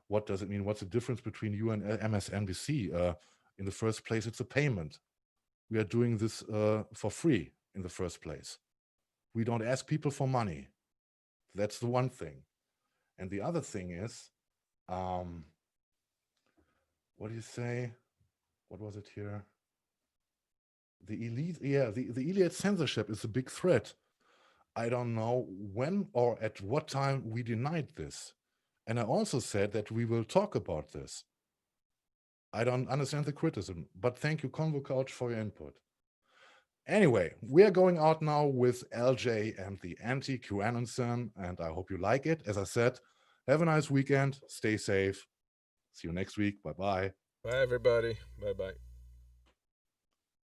what does it mean? What's the difference between you and MSNBC? In the first place, it's a payment. We are doing this for free in the first place. We don't ask people for money. That's the one thing. And the other thing is, what do you say? What was it here? The elite, the elite censorship is a big threat. I don't know when or at what time we denied this. And I also said that we will talk about this. I don't understand the criticism, but thank you, Convo Couch, for your input. Anyway, we are going out now with LJ and the anti-QAnon, and I hope you like it. As I said, have a nice weekend. Stay safe. See you next week. Bye-bye. Bye, everybody. Bye-bye.